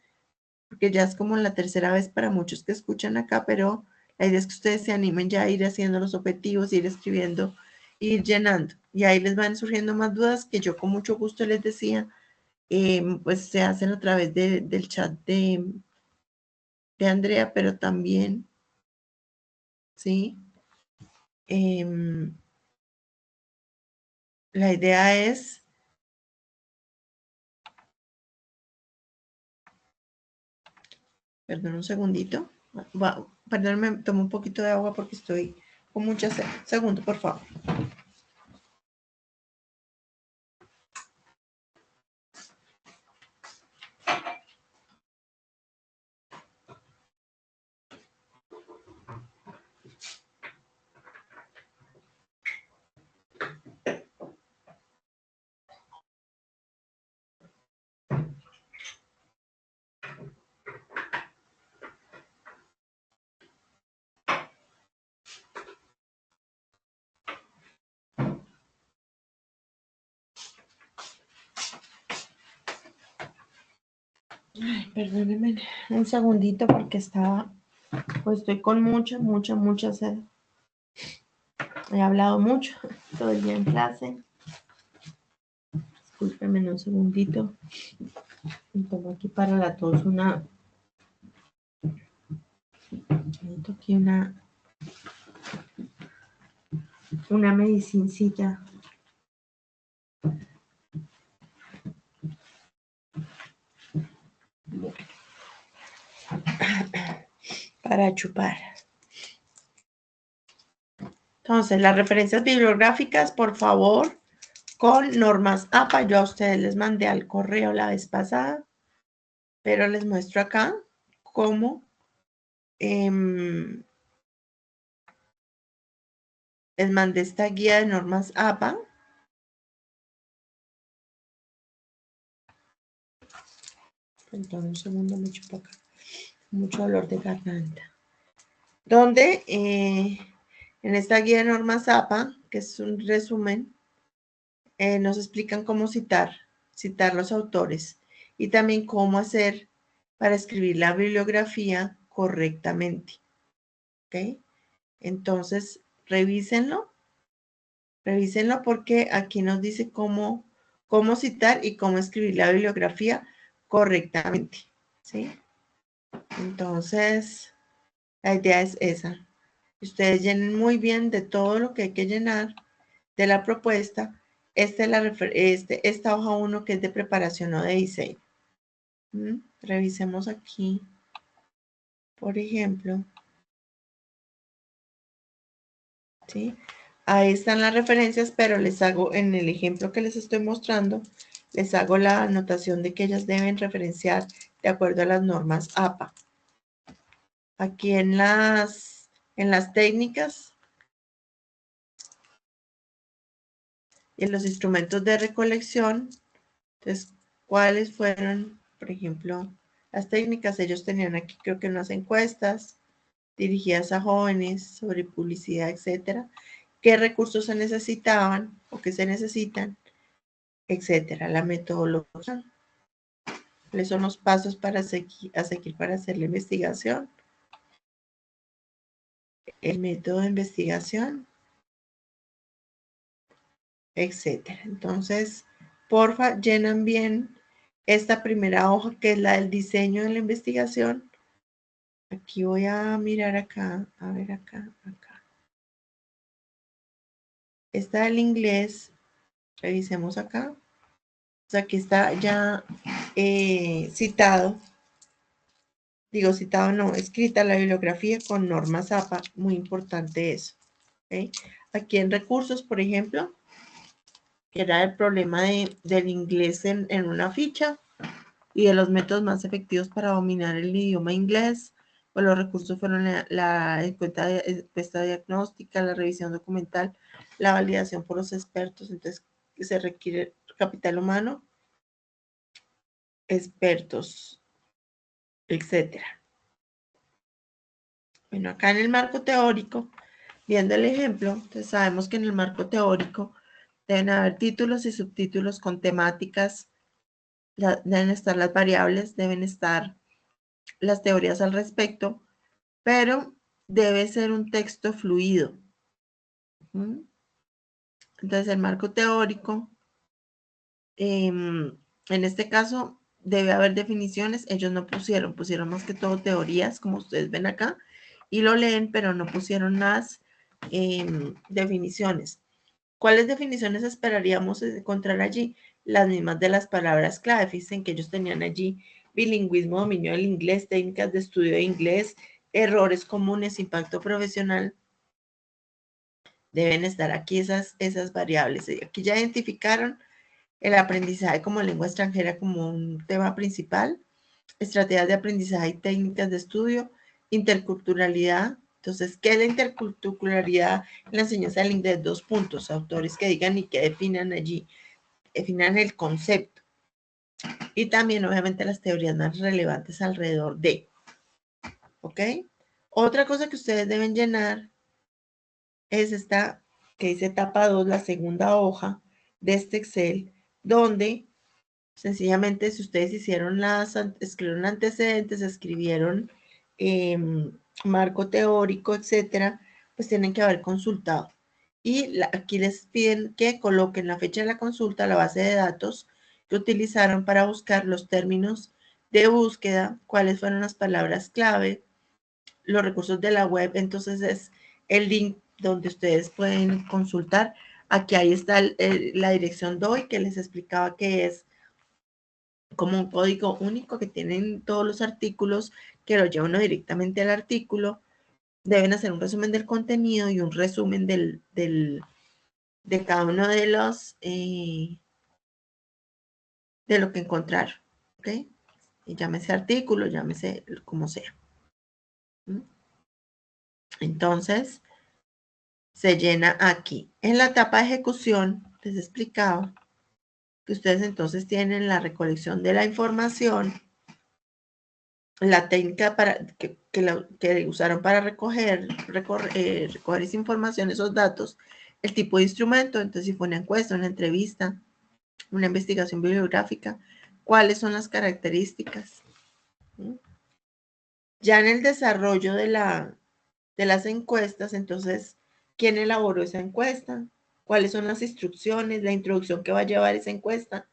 porque ya es como la tercera vez para muchos que escuchan acá, pero la idea es que ustedes se animen ya a ir haciendo los objetivos, ir escribiendo, ir llenando. Y ahí les van surgiendo más dudas que yo con mucho gusto les decía, pues se hacen a través del chat de Andrea, pero también, ¿sí? La idea es, perdón un segundito, perdón, me tomo un poquito de agua porque estoy con mucha sed. Segundo, por favor. Ay, perdónenme un segundito porque pues estoy con mucha sed. He hablado mucho todo el día en clase. Discúlpenme un segundito. Y tomo aquí para la tos necesito aquí una medicincita. Bueno, para chupar. Entonces, las referencias bibliográficas, por favor, con normas APA. Yo a ustedes les mandé al correo la vez pasada, pero les muestro acá cómo les mandé esta guía de normas APA. Perdón, un segundo, me chupo acá. Mucho dolor de garganta. Donde en esta guía de normas APA, que es un resumen, nos explican cómo citar los autores y también cómo hacer para escribir la bibliografía correctamente. ¿Ok? Entonces, revísenlo porque aquí nos dice cómo citar y cómo escribir la bibliografía correctamente. ¿Sí? Entonces, la idea es esa. Ustedes llenen muy bien de todo lo que hay que llenar de la propuesta. Esta hoja 1 que es de preparación o de diseño. Revisemos aquí, por ejemplo. ¿Sí? Ahí están las referencias, pero les hago, en el ejemplo que les estoy mostrando, les hago la anotación de que ellas deben referenciar de acuerdo a las normas APA. Aquí en las técnicas y en los instrumentos de recolección, entonces, ¿cuáles fueron, por ejemplo, las técnicas? Ellos tenían aquí, creo que unas encuestas dirigidas a jóvenes sobre publicidad, etcétera. ¿Qué recursos se necesitaban o qué se necesitan, etcétera? La metodología. ¿Cuáles son los pasos para seguir para hacer la investigación? El método de investigación, etcétera. Entonces, porfa, llenan bien esta primera hoja que es la del diseño de la investigación. Aquí voy a mirar acá, a ver acá. Está el inglés, revisemos acá. O sea, aquí está ya escrita la bibliografía con normas APA, muy importante eso. ¿Okay? Aquí en recursos, por ejemplo, que era el problema del inglés en una ficha y de los métodos más efectivos para dominar el idioma inglés, pues los recursos fueron la encuesta diagnóstica, la revisión documental, la validación por los expertos, entonces se requiere capital humano, expertos, etcétera. Bueno, acá en el marco teórico, viendo el ejemplo, entonces sabemos que en el marco teórico deben haber títulos y subtítulos con temáticas, deben estar las variables, deben estar las teorías al respecto, pero debe ser un texto fluido. Entonces, el marco teórico, en este caso, debe haber definiciones. Ellos no pusieron más que todo teorías, como ustedes ven acá, y lo leen, pero no pusieron las definiciones. ¿Cuáles definiciones esperaríamos encontrar allí? Las mismas de las palabras clave. Fíjense que ellos tenían allí bilingüismo, dominio del inglés, técnicas de estudio de inglés, errores comunes, impacto profesional. Deben estar aquí esas variables. Aquí ya identificaron el aprendizaje como lengua extranjera como un tema principal, estrategias de aprendizaje y técnicas de estudio, interculturalidad. Entonces, ¿qué es la interculturalidad en la enseñanza del inglés? 2 puntos, autores que digan y que definan allí, definan el concepto. Y también, obviamente, las teorías más relevantes alrededor de. ¿Ok? Otra cosa que ustedes deben llenar es esta que dice etapa 2, la segunda hoja de este Excel, donde sencillamente si ustedes escribieron antecedentes, escribieron marco teórico, etcétera, pues tienen que haber consultado. Y aquí les piden que coloquen la fecha de la consulta, la base de datos que utilizaron para buscar los términos de búsqueda, cuáles fueron las palabras clave, los recursos de la web. Entonces es el link donde ustedes pueden consultar. Aquí ahí está la dirección DOI que les explicaba que es como un código único que tienen todos los artículos, que lo lleva uno directamente al artículo. Deben hacer un resumen del contenido y un resumen de cada uno de los, de lo que encontraron, ¿ok? Y llámese artículo, llámese como sea. Entonces, se llena aquí. En la etapa de ejecución, les explicaba que ustedes entonces tienen la recolección de la información, la técnica que usaron para recoger esa información, esos datos, el tipo de instrumento, entonces si fue una encuesta, una entrevista, una investigación bibliográfica, cuáles son las características. Ya en el desarrollo de las encuestas, entonces, ¿quién elaboró esa encuesta? ¿Cuáles son las instrucciones, la introducción que va a llevar esa encuesta?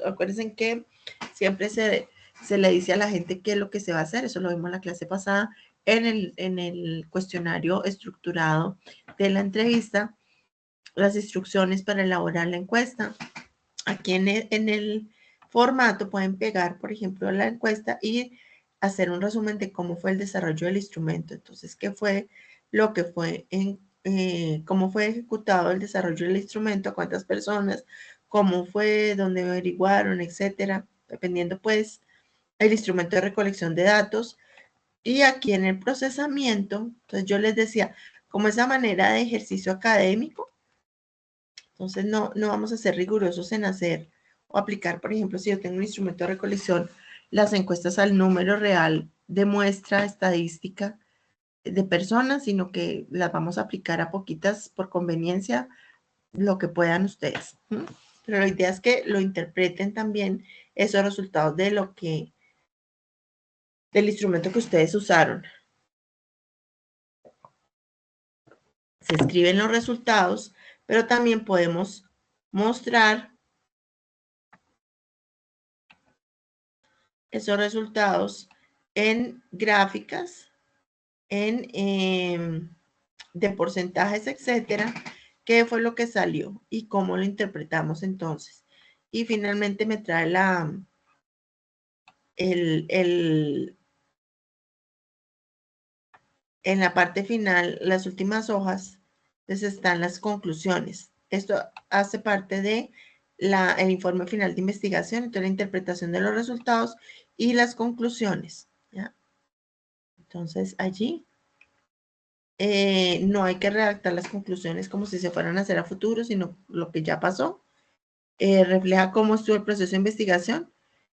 Acuérdense que siempre se le dice a la gente qué es lo que se va a hacer. Eso lo vimos en la clase pasada en el cuestionario estructurado de la entrevista, las instrucciones para elaborar la encuesta. Aquí en el formato pueden pegar, por ejemplo, la encuesta y hacer un resumen de cómo fue el desarrollo del instrumento. Entonces, qué fue lo que fue cómo fue ejecutado el desarrollo del instrumento, cuántas personas, cómo fue, dónde averiguaron, etcétera, dependiendo pues el instrumento de recolección de datos. Y aquí en el procesamiento, entonces yo les decía, como esa manera de ejercicio académico, entonces no vamos a ser rigurosos en hacer o aplicar, por ejemplo, si yo tengo un instrumento de recolección, las encuestas al número real de muestra estadística de personas, sino que las vamos a aplicar a poquitas por conveniencia, lo que puedan ustedes. Pero la idea es que lo interpreten también esos resultados del instrumento que ustedes usaron. Se escriben los resultados, pero también podemos mostrar esos resultados en gráficas, de porcentajes, etcétera, qué fue lo que salió y cómo lo interpretamos entonces. Y finalmente me trae en la parte final, las últimas hojas, entonces están las conclusiones. Esto hace parte de el informe final de investigación, entonces la interpretación de los resultados y las conclusiones. ¿Ya? Entonces allí no hay que redactar las conclusiones como si se fueran a hacer a futuro, sino lo que ya pasó. Refleja cómo estuvo el proceso de investigación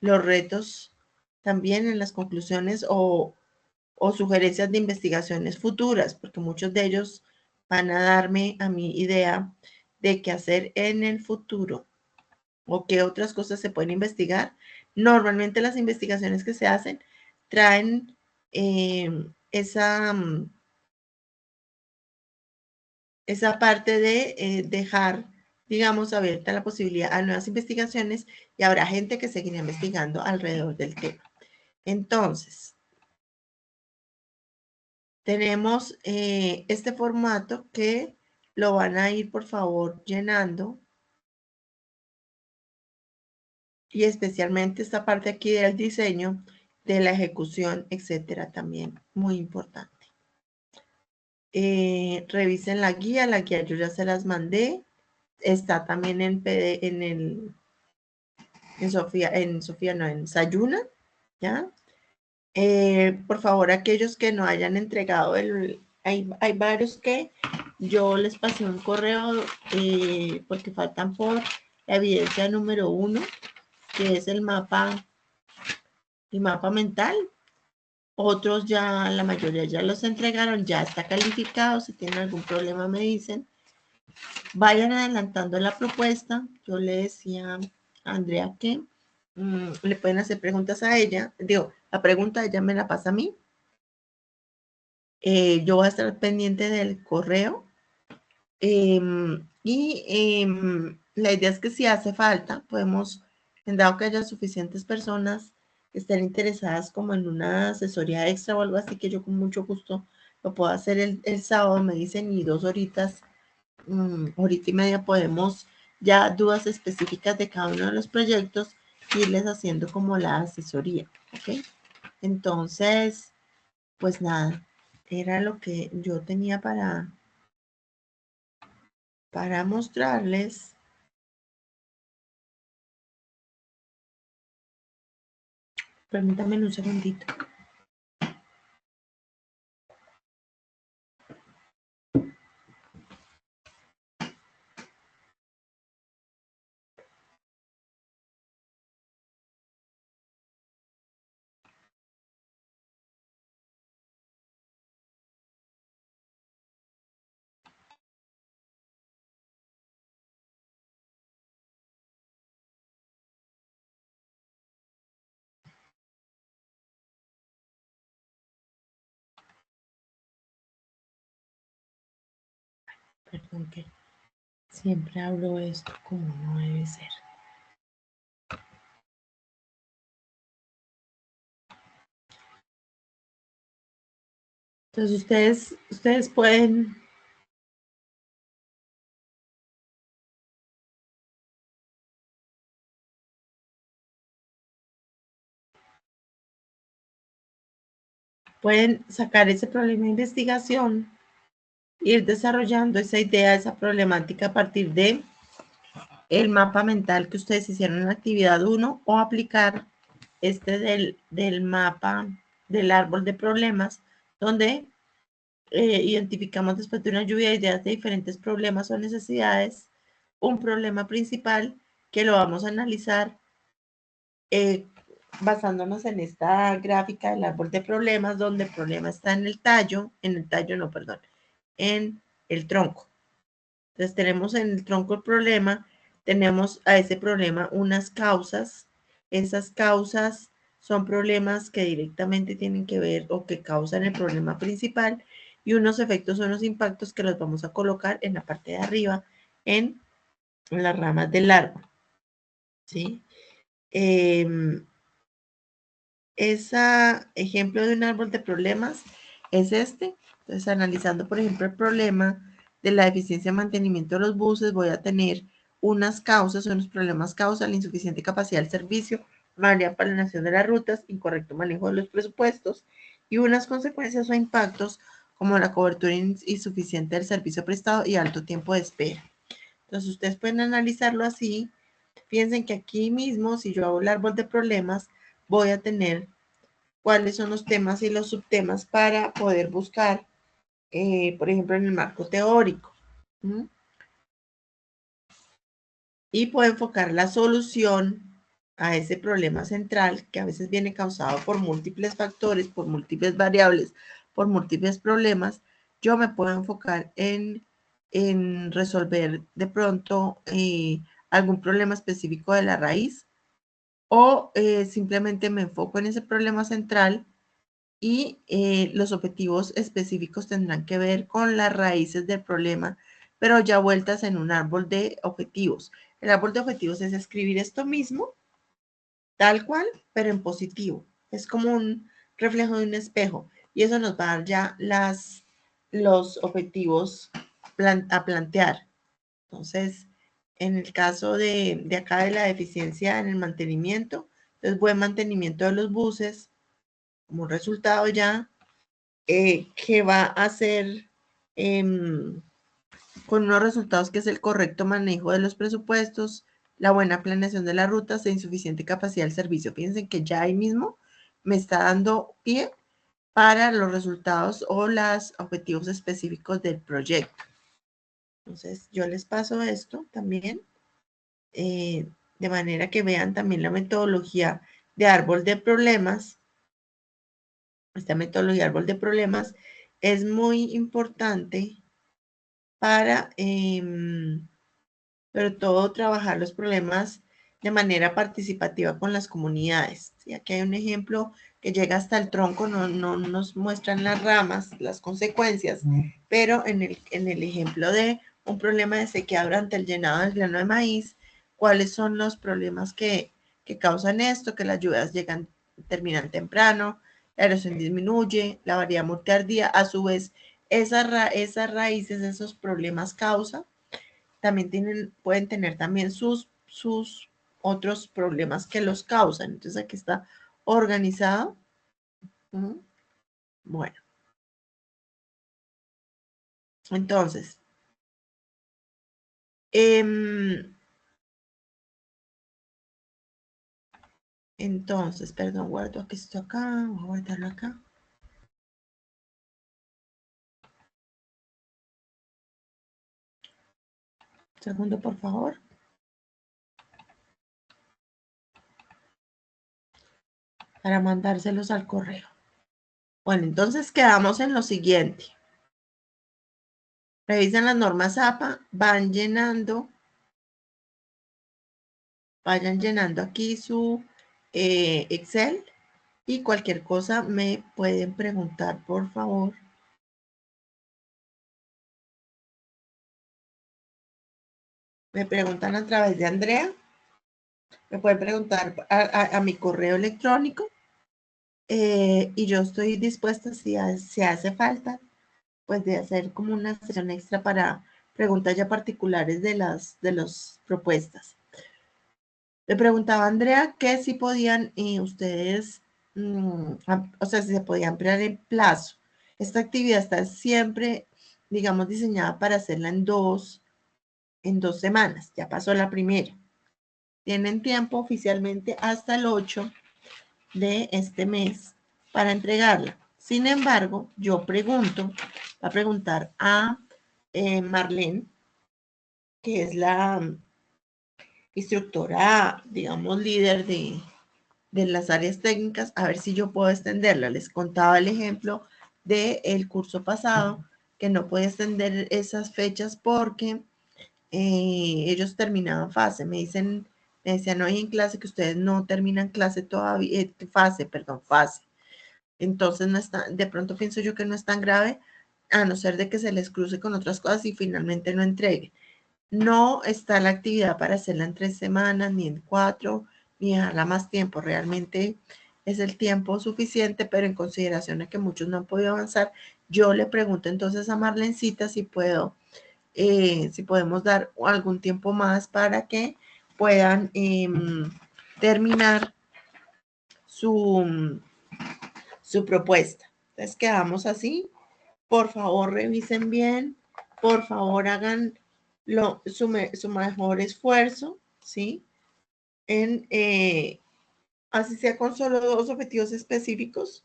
los retos también en las conclusiones o sugerencias de investigaciones futuras, porque muchos de ellos van a darme a mi idea de qué hacer en el futuro o qué otras cosas se pueden investigar. Normalmente las investigaciones que se hacen traen esa, esa parte de dejar, digamos, abierta la posibilidad a nuevas investigaciones y habrá gente que seguirá investigando alrededor del tema. Entonces, tenemos este formato que lo van a ir, por favor, llenando. Y especialmente esta parte aquí del diseño, de la ejecución, etcétera, también muy importante. Revisen la guía yo ya se las mandé. Está también en PD, en Sofía, no, en Sayuna, ¿ya? Por favor, aquellos que no hayan entregado hay varios que yo les pasé un correo porque faltan por la evidencia número 1, que es el mapa mental. Otros ya, la mayoría ya los entregaron, ya está calificado. Si tienen algún problema me dicen. Vayan adelantando la propuesta. Yo le decía a Andrea que le pueden hacer preguntas a ella. Digo, la pregunta ella me la pasa a mí. Yo voy a estar pendiente del correo. La idea es que si hace falta, podemos, en dado que haya suficientes personas que estén interesadas como en una asesoría extra o algo así, que yo con mucho gusto lo puedo hacer el sábado, me dicen, y 2 horitas, horita y media, podemos ya dudas específicas de cada uno de los proyectos, irles haciendo como la asesoría, ¿ok? Entonces, pues nada, era lo que yo tenía para mostrarles. Permítame un segundito. Perdón que siempre hablo esto como no debe ser. Entonces ustedes pueden sacar ese problema de investigación, ir desarrollando esa idea, esa problemática a partir de el mapa mental que ustedes hicieron en la actividad 1 o aplicar este del mapa del árbol de problemas, donde identificamos después de una lluvia de ideas de diferentes problemas o necesidades, un problema principal que lo vamos a analizar eh, basándonos en esta gráfica del árbol de problemas, donde el problema está en el tallo no, perdón, en el tronco. Entonces tenemos en el tronco el problema, tenemos a ese problema unas causas. Esas causas son problemas que directamente tienen que ver o que causan el problema principal, y unos efectos son los impactos que los vamos a colocar en la parte de arriba, en las ramas del árbol. ¿Sí? Ese ejemplo de un árbol de problemas es este. Entonces, analizando, por ejemplo, el problema de la deficiencia de mantenimiento de los buses, voy a tener unas causas, unos problemas causa, la insuficiente capacidad del servicio, mala planeación de las rutas, incorrecto manejo de los presupuestos, y unas consecuencias o impactos como la cobertura insuficiente del servicio prestado y alto tiempo de espera. Entonces, ustedes pueden analizarlo así. Piensen que aquí mismo, si yo hago el árbol de problemas, voy a tener cuáles son los temas y los subtemas para poder buscar, por ejemplo, en el marco teórico. ¿Mm? Y puedo enfocar la solución a ese problema central que a veces viene causado por múltiples factores, por múltiples variables, por múltiples problemas, yo me puedo enfocar en resolver de pronto algún problema específico de la raíz o simplemente me enfoco en ese problema central y los objetivos específicos tendrán que ver con las raíces del problema, pero ya vueltas en un árbol de objetivos. El árbol de objetivos es escribir esto mismo, tal cual, pero en positivo. Es como un reflejo de un espejo y eso nos va a dar ya los objetivos a plantear. Entonces, en el caso de acá de la deficiencia en el mantenimiento, entonces buen mantenimiento de los buses, como resultado ya, que va a ser con unos resultados que es el correcto manejo de los presupuestos, la buena planeación de las rutas e insuficiente capacidad del servicio. Fíjense que ya ahí mismo me está dando pie para los resultados o los objetivos específicos del proyecto. Entonces, yo les paso esto también, de manera que vean también la metodología de árbol de problemas. Esta metodología de árbol de problemas es muy importante para, sobre todo, trabajar los problemas de manera participativa con las comunidades. ¿Sí? Aquí hay un ejemplo que llega hasta el tronco, no nos muestran las ramas, las consecuencias, pero en el ejemplo de un problema de sequía durante el llenado del grano de maíz, ¿cuáles son los problemas que causan esto? Que las lluvias terminan temprano, la erosión disminuye, la variedad muy tardía, a su vez, esas raíces, esos problemas causa también pueden tener también sus otros problemas que los causan. Entonces aquí está organizado. Bueno, entonces, perdón, guardo aquí esto acá, voy a guardarlo acá. Un segundo, por favor. Para mandárselos al correo. Bueno, entonces quedamos en lo siguiente. Revisan las normas APA, vayan llenando aquí su Excel y cualquier cosa me pueden preguntar, por favor. Me preguntan a través de Andrea, me pueden preguntar a mi correo electrónico y yo estoy dispuesta, si hace falta, pues de hacer como una sesión extra para preguntas ya particulares de las propuestas. Le preguntaba a Andrea que si podían ustedes, o sea, si se podía ampliar el plazo. Esta actividad está siempre, digamos, diseñada para hacerla en dos semanas. Ya pasó la primera. Tienen tiempo oficialmente hasta el 8 de este mes para entregarla. Sin embargo, yo voy a preguntar a Marlene, que es la instructora, digamos, líder de las áreas técnicas, a ver si yo puedo extenderla. Les contaba el ejemplo del curso pasado, que no puede extender esas fechas porque ellos terminaban fase. Me decían hoy en clase que ustedes no terminan clase todavía, fase. Entonces, no está, de pronto pienso yo que no es tan grave, a no ser de que se les cruce con otras cosas y finalmente no entregue. No está la actividad para hacerla en 3 semanas, ni en 4, ni dejarla más tiempo. Realmente es el tiempo suficiente, pero en consideración de que muchos no han podido avanzar, yo le pregunto entonces a Marlencita si si podemos dar algún tiempo más para que puedan terminar su propuesta. Entonces quedamos así. Por favor, revisen bien. Por favor, hagan su mejor esfuerzo, ¿sí? Así sea con solo 2 objetivos específicos,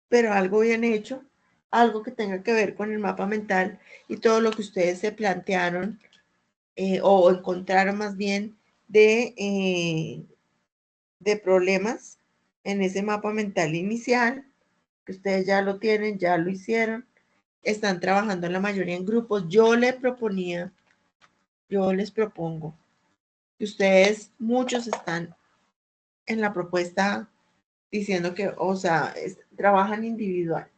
pero algo bien hecho, algo que tenga que ver con el mapa mental y todo lo que ustedes se plantearon o encontraron más bien de problemas en ese mapa mental inicial, que ustedes ya lo tienen, ya lo hicieron, están trabajando la mayoría en grupos. Yo les propongo que ustedes, muchos están en la propuesta diciendo que, o sea, trabajan individual,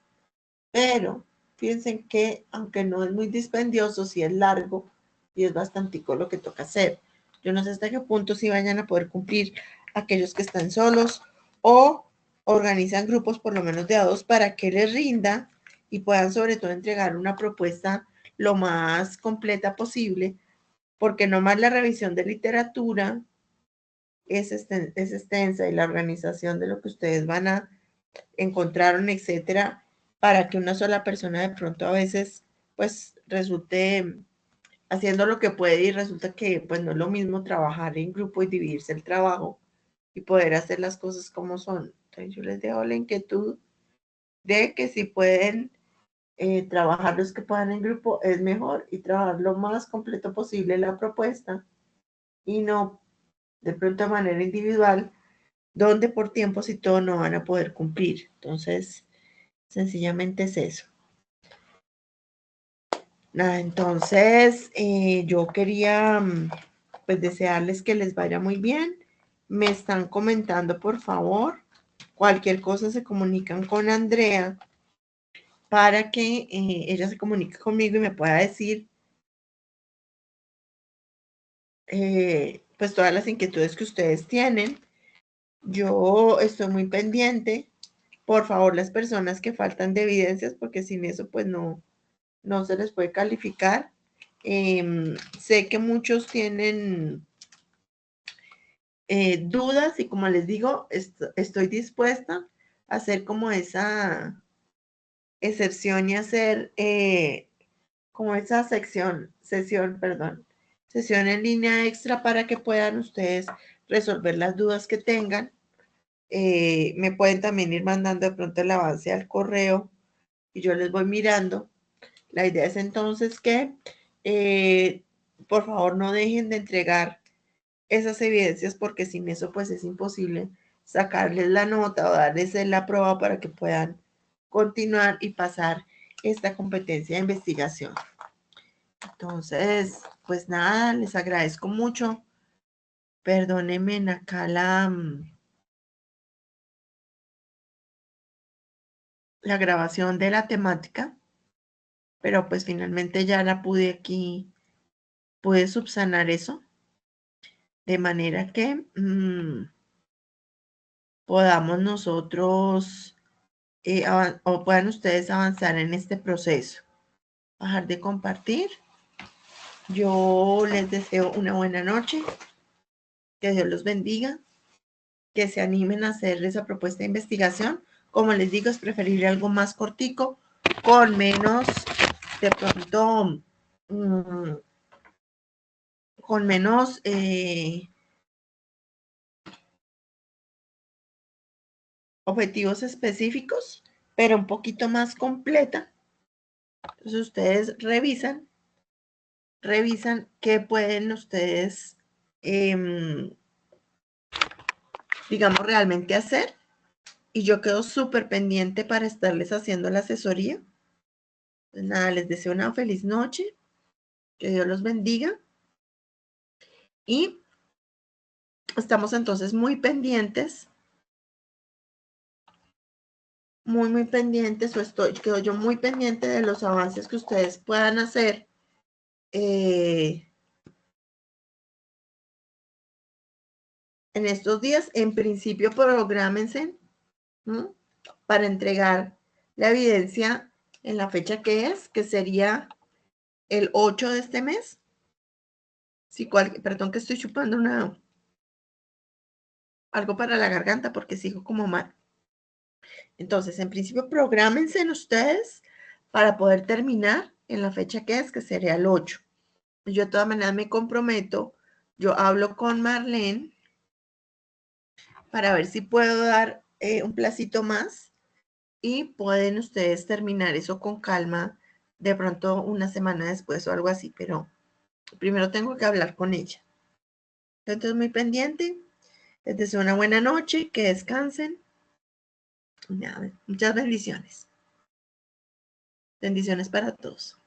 pero piensen que aunque no es muy dispendioso, sí es largo y es bastantico lo que toca hacer. Yo no sé hasta qué punto si vayan a poder cumplir aquellos que están solos o organizan grupos por lo menos de a dos para que les rinda y puedan sobre todo entregar una propuesta lo más completa posible, porque nomás la revisión de literatura es extensa y la organización de lo que ustedes van a encontraron, etcétera, para que una sola persona de pronto a veces pues resulte haciendo lo que puede y resulta que pues no es lo mismo trabajar en grupo y dividirse el trabajo y poder hacer las cosas como son. Entonces yo les dejo la inquietud de que si pueden trabajar los que puedan en grupo es mejor y trabajar lo más completo posible la propuesta y no de pronto de manera individual donde por tiempos y todo no van a poder cumplir. Entonces, sencillamente es eso. Nada, entonces yo quería pues desearles que les vaya muy bien. Me están comentando, por favor, cualquier cosa se comunican con Andrea para que ella se comunique conmigo y me pueda decir pues todas las inquietudes que ustedes tienen. Yo estoy muy pendiente. Por favor, las personas que faltan de evidencias, porque sin eso pues no se les puede calificar. Sé que muchos tienen dudas y como les digo, estoy dispuesta a hacer como esa excepción y hacer como esa sesión en línea extra para que puedan ustedes resolver las dudas que tengan. Me pueden también ir mandando de pronto el avance al correo y yo les voy mirando. La idea es entonces que, por favor, no dejen de entregar esas evidencias porque sin eso pues es imposible sacarles la nota o darles la prueba para que puedan continuar y pasar esta competencia de investigación. Entonces, pues nada, les agradezco mucho. Perdónenme acá la grabación de la temática, pero pues finalmente ya la pude subsanar eso, de manera que podamos nosotros o puedan ustedes avanzar en este proceso. Bajar de compartir. Yo les deseo una buena noche, que Dios los bendiga, que se animen a hacer esa propuesta de investigación. Como les digo, es preferible algo más cortico, con menos, de pronto, con menos objetivos específicos, pero un poquito más completa. Entonces ustedes revisan qué pueden ustedes, digamos, realmente hacer. Y yo quedo súper pendiente para estarles haciendo la asesoría. Pues nada, les deseo una feliz noche, que Dios los bendiga y estamos entonces muy pendientes, muy pendientes, quedo yo muy pendiente de los avances que ustedes puedan hacer en estos días. En principio, prográmense para entregar la evidencia en la fecha que sería el 8 de este mes. Sí, perdón que estoy chupando algo para la garganta porque sigo como mal. Entonces, en principio, prográmense en ustedes para poder terminar en la fecha que sería el 8. Yo de todas maneras me comprometo, yo hablo con Marlene para ver si puedo dar un placito más y pueden ustedes terminar eso con calma, de pronto una semana después o algo así, pero primero tengo que hablar con ella. Entonces, muy pendiente. Les deseo una buena noche, que descansen. Nada, muchas bendiciones. Bendiciones para todos.